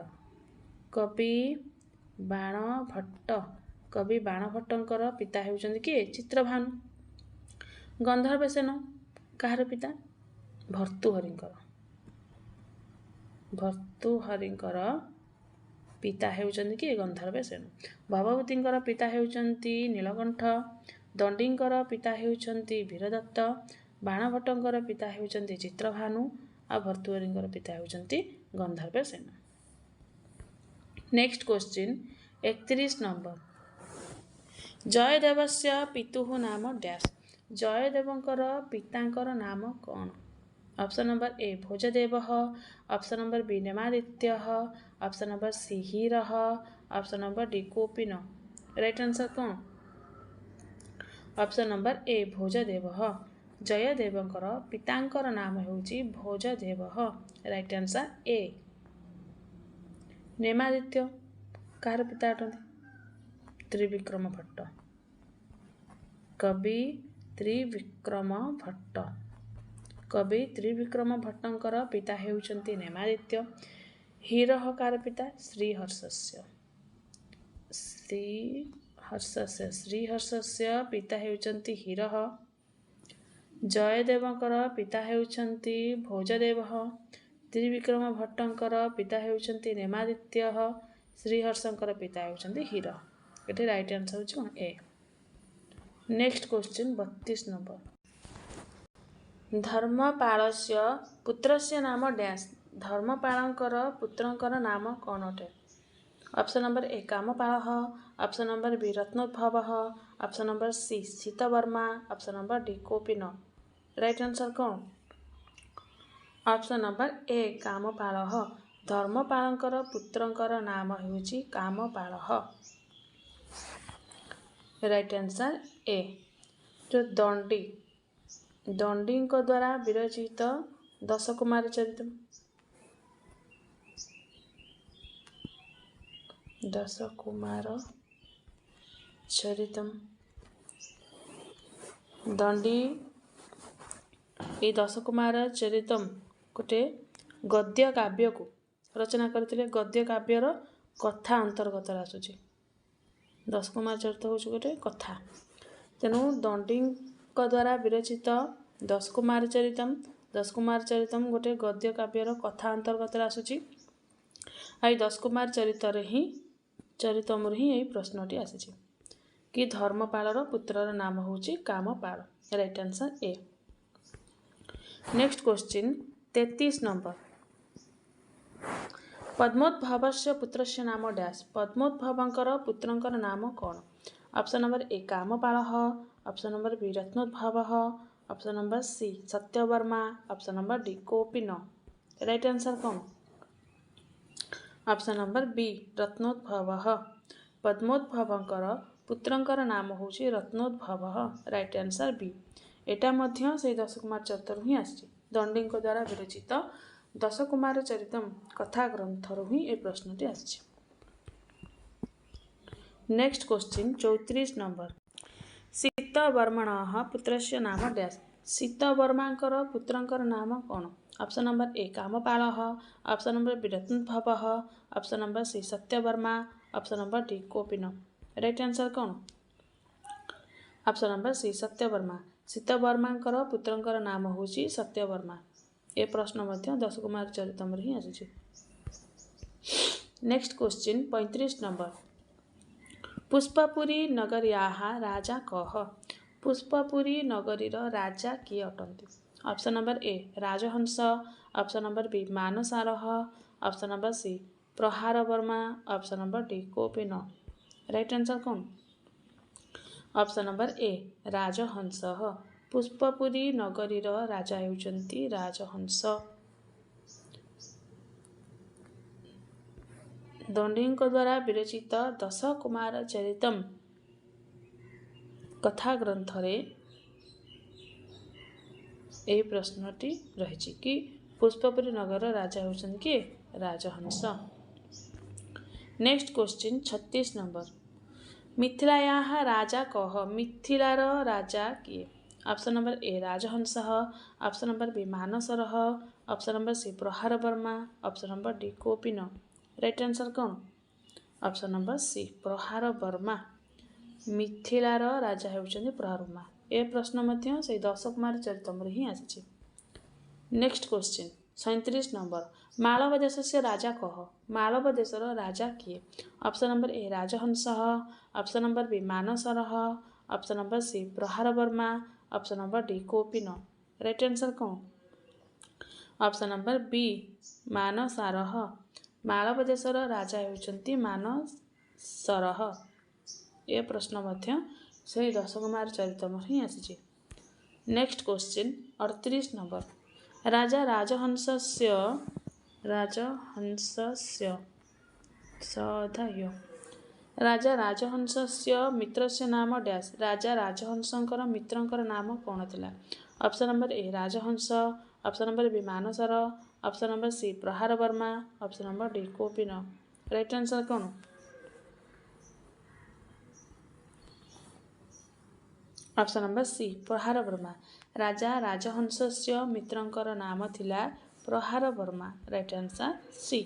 कवि बाणभट्टंकर पिता हेउछंती किए? चित्रभानु। गंधर्वसेन कहार पिता? भर्तृहरिंकर। भर्तृहरिंकर पिता हेउछंती किए? गंधर्वसेन। भवभूतिंकर पिता हेउछंती नीलकंठ। दंडींकर पिता हेउछंती वीरदत्त। बाणभट्टंकर पिता हेउछंती चित्रभानु आ भर्तृहरिंकर पिता हेउछंती गंधर्वसेन। Next question 31 number. जयदेवस्य पितुः नाम डैश। जयदेवंकर पितांकर नाम कौन? Option number A Bhojadeva, option number B Nemaditya, option number C हीरः, ऑप्शन नंबर डी कोपिन। राइट आंसर कौन? Option number A Bhojadeva. जयदेवंकर पितांकर नाम हेउछि Bhojadeva. Right answer A. Nemaditya कहार पिता अटंती? त्रिविक्रम भट्ट। कवि त्रिविक्रम भट्ट। कवि त्रिविक्रम भट्टंकर पिता हेउछंती नेमादित्य। हीरः कार पिता श्रीहर्षस्य। श्रीहर्षस्य पिता हेउचंती हीरः। जयदेवंकर पिता हेउचंती भोजदेवः। त्रिविक्रम भट्टंकर पिता हेउचंती नेमादित्यः। श्रीहर्षंकर पिता हेउचंती हीर। ये राइट आंसर होउछ ए। Next question 32 number. धर्मपालस्य पुत्रस्य नाम डैश। धर्मपालंकर पुत्रंकर नाम कौन अटे? ऑप्शन नंबर ए कामपालः। ऑप्शन नंबर बी रत्नोद्भवः। ऑप्शन नंबर सी सीतवर्मा। ऑप्शन नंबर डी कोपिन। राइट आंसर कौन? ऑप्शन नंबर ए कामपालः। धर्मपालंकर पुत्रंकर नाम हेउची कामपालः। राइट आंसर ए। जो दंडी द्वारा विरचित 10 कुमार चरितम। 10 कुमार चरितम दंडी ये 10 कुमार चरितम गोटे गद्य काव्य को रचना करते। गद्य काव्यर कथा अंतर्गत आसूची। 10 कुमार चरित हूँ गोटे कथा। तेणु दंडी द्वारा विरचित 10 कुमार चरितम। 10 कुमार चरितम गोटे गद्य काव्यर कथा अंतर्गत आसूची। आई 10 कुमार चरितम ही यही प्रश्नटी आसी कि धर्मपालर पुत्रर नाम होची Kamapala. Right answer A. Next question 33 number. पद्मोद्भवस्य पुत्रस्य नाम डैश। पद्मोद्भवंकर पुत्रंकर नाम कौन? ऑप्शन नंबर ए कामपालः। ऑप्शन नंबर बी रत्नोद्भवः। Option number C Satyavarma. Option number D कोपिन। राइट आंसर कौन? ऑप्शन नंबर बी रत्नोद्भवः। पद्मोद्भवंकर पुत्रंकर नाम होची रत्नोद्भवः। Right answer B. एटा मध्य से 10 कुमार चरितरु ही आसी। दंडी द्वारा विरचित 10 कुमार चरितम कथा ग्रंथरु ही ए प्रश्नटी आसी। Next question 34 number. सीतवर्मणः पुत्रस्य नाम डैश। सीतवर्मांकर पुत्रंकर नाम कौन? ऑप्शन नंबर ए कामपालः। ऑप्शन नंबर बी रत्नोद्भवः। Option number C Satyavarma. Option number D कोपिन। राइट आंसर कौन? Option number C Satyavarma. सीतवर्मांकर पुत्रंकर नाम होची सत्यवर्मा। ए प्रश्न मध्य 10 कुमार चरितम ही आसी। Next question 35 number. पुष्पपुरी नगर्याः राजा कः? पुष्पपुरी नगरीर राजा किए अटंती? Option number A Rajahamsa. Option number B मानसारः। Option number C Praharavarma. Option number D कोपिन। राइट आंसर कौन? Option number A Rajahamsa. Pushpapuri नगरीर राजा हेउचंती राजहंस। दंडी द्वारा विरचित 10 कुमार चरितम कथा ग्रंथरे यही प्रश्नटी रही कि पुष्पपुरी नगर राजा होउछन कि राजहंस। Next question 36 number. मिथिलायाः राजा कः? मिथिलार राजा किए? Option number A Rajahamsa. Option number B मानसरः। Option number C Praharavarma. Option number D कोपिन। राइट आंसर कौन? Option number C Praharavarma. मिथिलार राजा होउछन प्रहारवर्मा। ए प्रश्न मध्य से 10 कुमार चरितम ही आसी। Next question 37 number. मालव देशस्य राजा कः? मालव देशर राजा किए? Option number A Rajahamsa. Option number B मानसरः। Option number C Praharavarma. Option number D कोपिन। राइट आंसर कौन? ऑप्शन नंबर बी मानसारः। मालव देशर राजा होउछंती मानसरः। ए प्रश्न मध्य से 10 कुमार चरितम ही आसी। Next question 38 number. राजा राजहंसस्य राजा राजहंसस्य मित्रस्य नाम डैश। राजा राजहंसंकर मित्रंकर नाम कौन थिला? Option number A Rajahamsa. Option number B Manasara. Option number C Praharavarma. Option number D कोपिन। राइट आंसर कौन? Option number C Praharavarma. राजा राजहंसस्य मित्रंकर नाम थिला Praharavarma. Right answer C.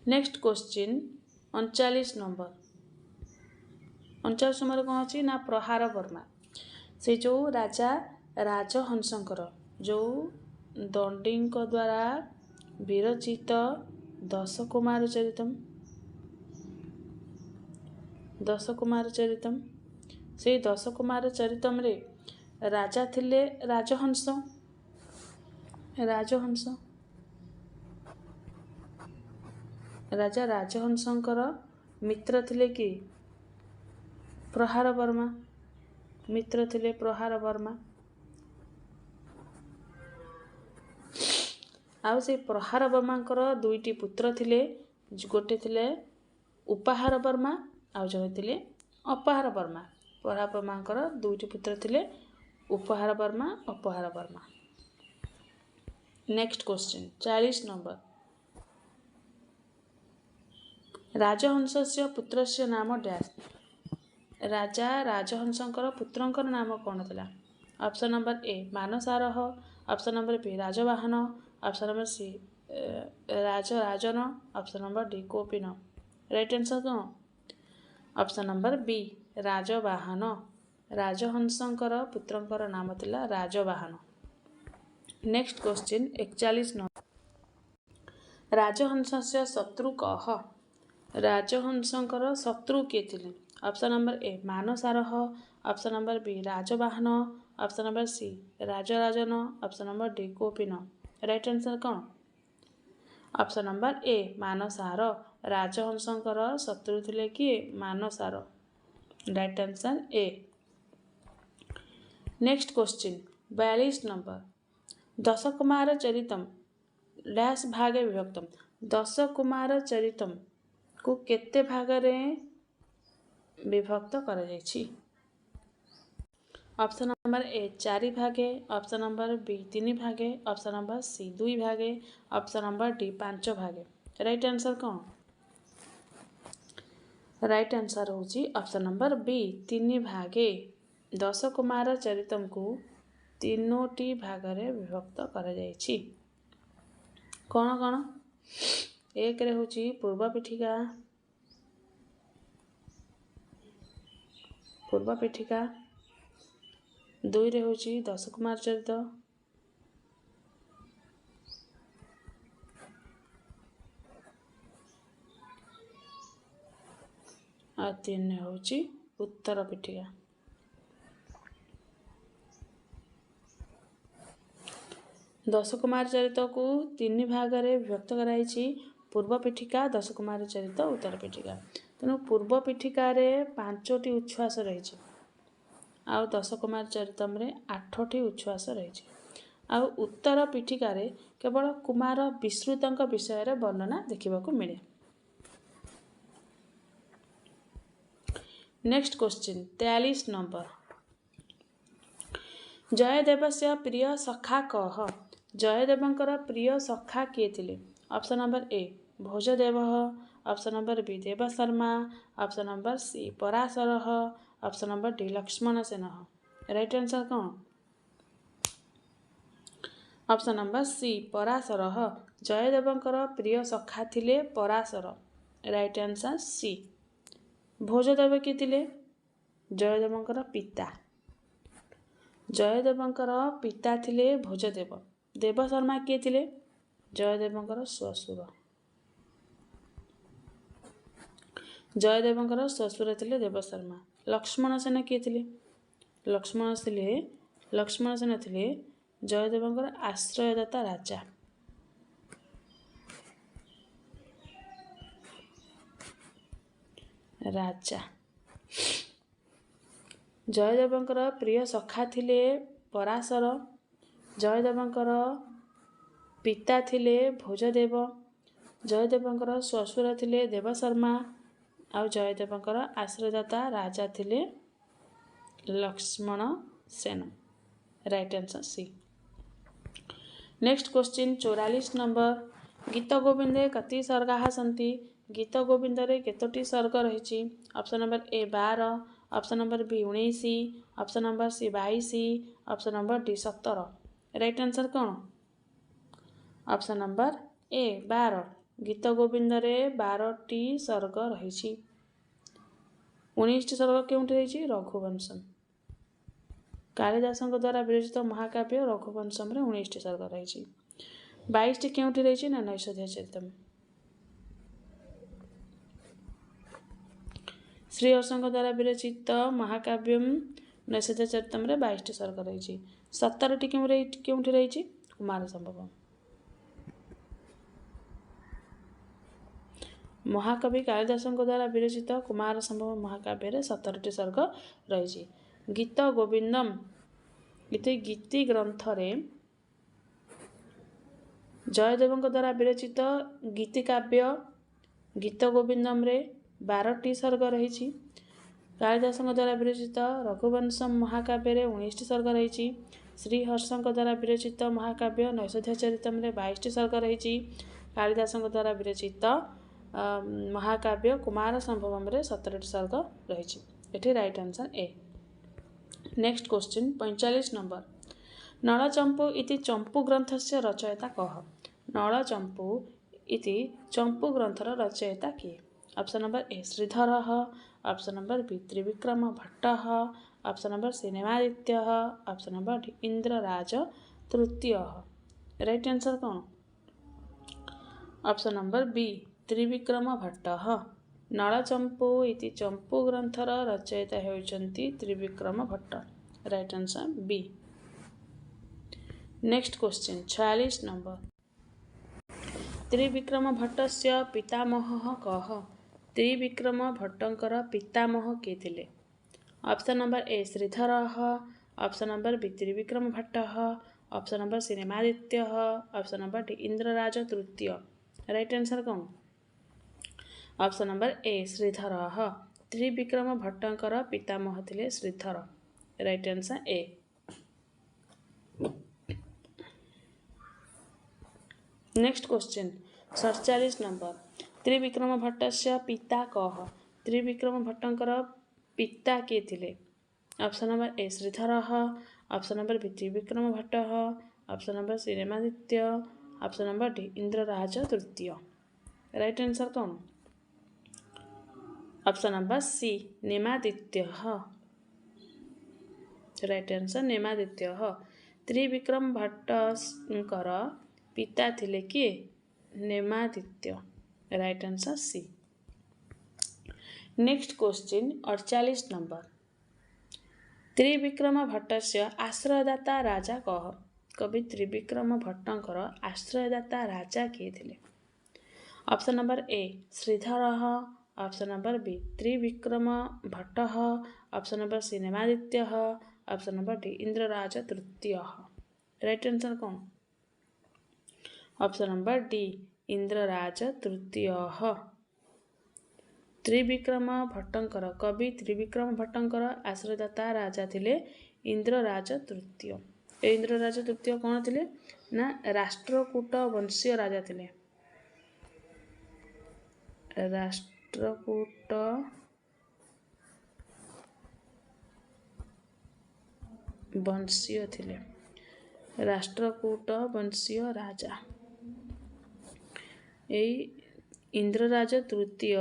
Next question 39 number 39 number कौन अच्छी ना प्रहार वर्मा से जो राजा राजहंसकर जो दंडी द्वारा विरचित दशकुमार चरितम से दशकुमार चरितम रे राजा थिले राजहंस राजा राजहंसकर मित्र थिले कि प्रहार वर्मा मित्र थिले प्रहार वर्मा आउ से प्रहार वर्मांकर दुईटी पुत्र थिले गोटे थिले उपहार वर्मा आउ जणे थिले अपहार वर्मा प्रहार वर्मांकर दुईटी पुत्र थिले Upaharavarma Apaharavarma. Next question 40 number राजहंसस्य पुत्रस्य नाम डैश राजा राजहंसकर पुत्रंकर नाम कौन थिला option number A Manasara option number B Rajavahana option number C Rajarajan option number D कोपिन राइट आंसर कौन ऑप्शन नंबर बी राजवाहन राजहंसकर पुत्रंकर नाम थिला राजवाहन। नेक्स्ट क्वेश्चन 41 नंबर राजहंसस्य शत्रु कह राजहंसकर शत्रु किए थिले option number A Manasara option number B Rajavahana option number C Rajarajan option number D कोपिन राइट आंसर कौन ऑप्शन नंबर ए मानसार राजहंसकर शत्रु थिले किए Manasara right answer A. Next question 42 number दशकुमार चरितम डैश भागे विभक्तम दशकुमार चरितम को केते भागरे विभक्त करा जायछि ऑप्शन नंबर ए 4 भागे ऑप्शन नंबर बी 3 भागे ऑप्शन नंबर सी 2 भागे ऑप्शन नंबर डी 5 भागे राइट आंसर कौन राइट आंसर होची ऑप्शन नंबर बी 3 भागे दशकुमार चरितम को 3टी भागरे विभक्त करा जायछि कौन कौन एक रे होची पूर्व पीठिका 2 रे होची दशकुमार चरित और 3 रे होची उत्तर पीठिका। दशकुमार चरित को 3 भागरे विभक्त कराई पूर्व पीठिका दशकुमार चरित उत्तर पीठिका तेणु पूर्व पीठिकार 5टी उच्छ्वास रही आउ दशकुमार चरितम रे 8टी उच्छ्वास रही आउ उत्तर पीठिकार केवल कुमार विश्रुतंक विषय वर्णना देखा मिले। नेक्स्ट क्वेश्चन 43 नंबर जयदेवस्य प्रिय सखा कह जयदेवंकर प्रिय सखा किए थिले option number A Bhojadeva option number B Devasharma option number C Parashar option number D Lakshman Sen right answer कौन ऑप्शन नंबर सी पराशर जयदेवंकर प्रिय सखा थिले Parashar right answer C. Bhojadeva किए थिले जयदेवंकर पिता थिले भोजदेव देवशर्मा किए थिले जयदेवंकर श्वशुर थिले देवशर्मा। लक्ष्मण सेन किए थिले लक्ष्मण सेन थिले जयदेवंकर आश्रयदाता राजा जयदेवंकर प्रिय सखा थिले पराशर जयदेवंकर पिता थिले भोजदेव जयदेवंकर श्वशुर थिले देवशर्मा आउ जयदेवंकर आश्रयदाता राजा थिले Lakshman Sen right answer C. Next question 44 number गीत गोविंदे कति सर्गा सन्ति गीत गोविंद रे केतोटी सर्ग रही option number A 12 option number B 19 option number C 22 option number D 17 right answer कौन ऑप्शन नंबर ए 12 गीत गोविंदरे 12टी सर्ग रही। 19टी सर्ग केउंठी रही? रघुवंशम। कालिदासଙ୍କ द्वारा विरचित महाकाव्य रघुवंशम रे 19टी सर्ग रही। 22टी केउंठी रही? ना नैषधीयचरितम। श्रीहर्षଙ୍କ द्वारा विरचित महाकाव्यम नैषधीयचरितम रे 22टी सर्ग रही। 17टी केउंठी रही? कुमार संभवम। महाकवि कालिदासଙ୍କ द्वारा विरचित कुमार संभव महाकाव्य 17टी सर्ग रही। गीत गोविंदम इति गीति ग्रंथ रे जयदेवଙ୍କ द्वारा विरचित गीतिकाव्य गीत गोविंदम रे 12टी सर्ग रही। कालिदासଙ୍କ द्वारा विरचित रघुवंशम महाकाव्य रे 19टी सर्ग रही। श्रीहर्षଙ୍କ द्वारा विरचित महाकाव्य नैषधीयचरितम रे 22टी सर्ग रही। कालिदासଙ୍କ द्वारा विरचित महाकाव्य कुमार संभवम रे 17टी सर्ग रही। एठी right answer A. Next question 45 number. नळचम्पू इति चंपू ग्रंथस्य रचयिता कः? नळचम्पू इति चंपू ग्रंथर रचयिता किए? ऑप्शन नंबर ए श्रीधरः, ऑप्शन नंबर बी त्रिविक्रम भट्टः, ऑप्शन नंबर सी नेमादित्यः, ऑप्शन नंबर डी इंद्रराज तृतीयः। राइट आंसर कौन? ऑप्शन नंबर बी त्रिविक्रम भट्टः। नळचम्पू इति चंपू ग्रंथर रचयिता हेउचंती Trivikrama Bhatta. Right answer B. Next question 46 number. Trivikram भट्टस्य पितामहः कः? त्रिविक्रम भट्टंकर पितामह किए थिले? ऑप्शन नंबर ए श्रीधरः, ऑप्शन नंबर बी त्रिविक्रम भट्टः, ऑप्शन नंबर सी नेमादित्यः, ऑप्शन नंबर डी इंद्रराज तृतीय। राइट आंसर कौन? ऑप्शन नंबर ए श्रीधरः। त्रिविक्रम भट्टंकर पितामह थिले Shridhara. Right answer A. Next question 47 number. Trivikram भट्टस्य पिता कः? त्रिविक्रम भट्टंकर पिता किए थिले? ऑप्शन नंबर ए श्रीधरः, ऑप्शन नंबर बी त्रिविक्रम भट्टः, option number C Nemaditya, option number D Indraraja तृतीय। राइट आंसर कौन? ऑप्शन नंबर सी नेमादित्यः। राइट आंसर नेमादित्यः। त्रिविक्रम भट्टंकर पिता थिले किए? Nemaditya. Right answer C. Next question 48 number. Trivikram भट्टस्य आश्रयदाता राजा कः? कवि त्रिविक्रम भट्टंकर आश्रयदाता राजा किए थिले? ऑप्शन नंबर ए श्रीधरः, ऑप्शन नंबर बी त्रिविक्रम भट्टः, ऑप्शन नंबर सी नेमादित्यः, ऑप्शन नंबर डी इंद्रराज तृतीय। राइट आंसर कौन? ऑप्शन नंबर डी इंद्रराज तृतीय। त्रिविक्रम भट्टंकर कवि त्रिविक्रम भट्टंकर आश्रयदाता राजा थिले इंद्रराज तृतीय। इंद्रराज तृतीय कौन थिले? ना राष्ट्रकूट वंशीय राजा थिले। राष्ट्रकूट वंशीय थिले। राष्ट्रकूट वंशीय राजा। इंद्रराज तृतीय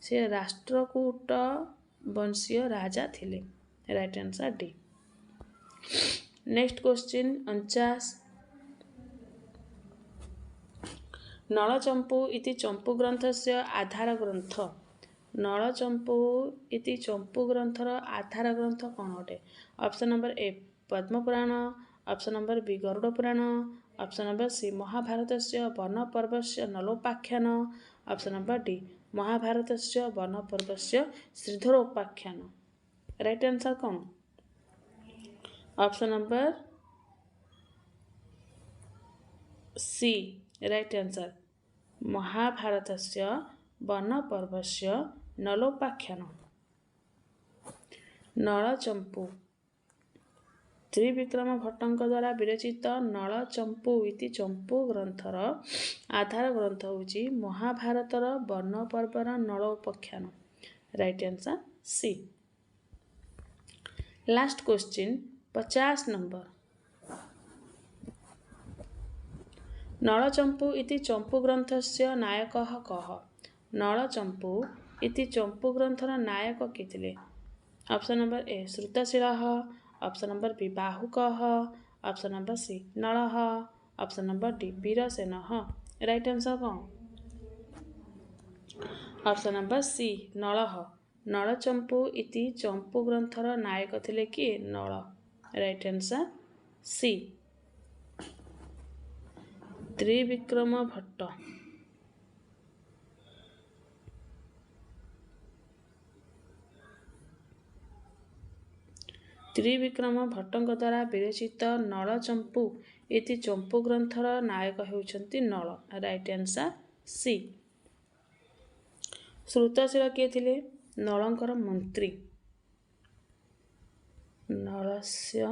से राष्ट्रकूट वंशीय राजा थिले। Right answer D. Next question 49। नळचम्पू इति चंपू ग्रंथस्य आधार ग्रंथ। नळचम्पू इति चंपू ग्रंथर आधार ग्रंथ कौन अटे? Option number A Padmapurana, option number B Garuda Purana, option number C महाभारतस्य वन पर्वस्य नलोपाख्यान, ऑप्शन नंबर डी महाभारतस्य वन पर्वस्य श्रीधरोपाख्यान। राइट आंसर कौन? Option number C right answer महाभारतस्य वन पर्वस्य नलोपाख्यान। नळचम्पू त्रिविक्रम भट्टंक द्वारा विरचित नळचम्पू इति चंपू ग्रंथर आधार ग्रंथ होची महाभारतर वन पर्वर Nalopakhyana. Right answer C. Last question 50 number. नळचम्पू इति चम्पूग्रन्थस्य नायकः कः? नळचम्पू इति चम्पूग्रन्थर नायक किए थिले? ऑप्शन नंबर ए श्रुतशिलः, ऑप्शन नंबर बी बाहुकः, ऑप्शन नंबर सी नलः, ऑप्शन नंबर डी वीरसेनः। राइट आंसर कौन? ऑप्शन नंबर सी नलः। नळचम्पू इति चम्पूग्रन्थर नायक थिले किए? Nala. Right answer C. Trivikrama Bhatta Trivikrama भट्टଙ୍କ द्वारा विरचित नळचम्पू इति चम्पूग्रन्थर नायक हेउछन्ति नल। राइट आंसर सी। श्रुतशिल किए थिले? नलंकर मंत्री। नलस्य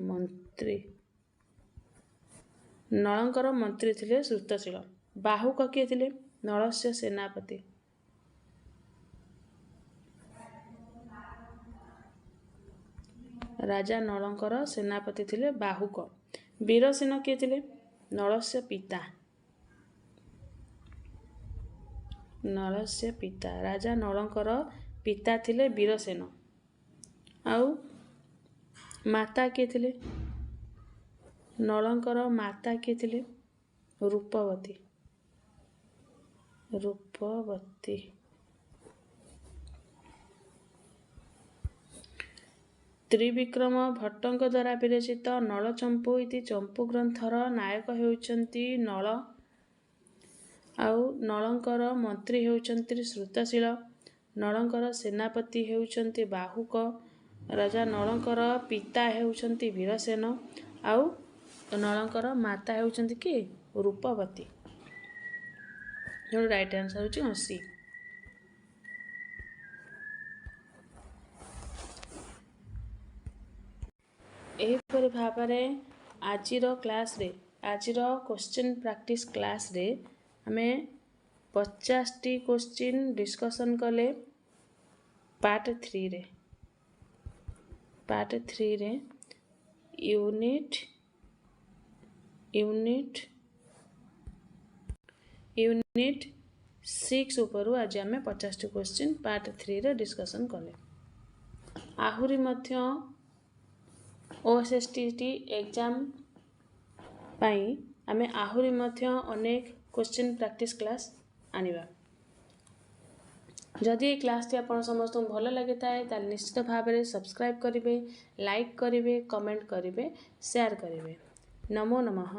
मंत्री, नलंकर मंत्री थिले श्रुतशिल। बाहुक किए थिले? नलस्य सेनापति। राजा नलंकर सेनापति थिले बाहुक। वीरसेन किए थिले? नलस्य पिता। नलस्य पिता, राजा नलंकर पिता थिले वीरसेन। आउ माता किए थिले? नलंकर माता किए थिले? रूपवती। रूपवती। त्रिविक्रम भट्टଙ୍କ द्वारा विरचित नळचम्पू इति चम्पूग्रन्थर नायक हेउछन्ति नल। आउ नलंकर मंत्री हेउछन्ति श्रुतशिल। नलंकर सेनापति हेउछन्ति बाहुक। राजा नलंकर पिता हेउछन्ति वीरसेन। आउ नलंकर माता हेउछन्ति कि रूपवती। राइट आंसर होछि सी। एहीपरि भाबरे आजिर क्लास रे, आजिर क्वेश्चन प्रैक्टिस क्लास रे आमे 50 टी क्वेश्चन डिस्कशन कले पार्ट 3 रे। पार्ट 3 रे यूनिट 6 उपरु आज आमे 50 टी क्वेश्चन पार्ट 3 रे डिस्कशन कले। आहुरी मध्य OSST एग्जाम पाई आमे आहुरी मध्य अनेक क्वेश्चन प्रैक्टिस क्लास आनिबा। जदि क्लास टी आपण समस्त भल लगे ताए निश्चित भाव में सब्सक्राइब करेंगे, लाइक करेंगे, कमेंट करेंगे, शेयर करेंगे। नमो नमः।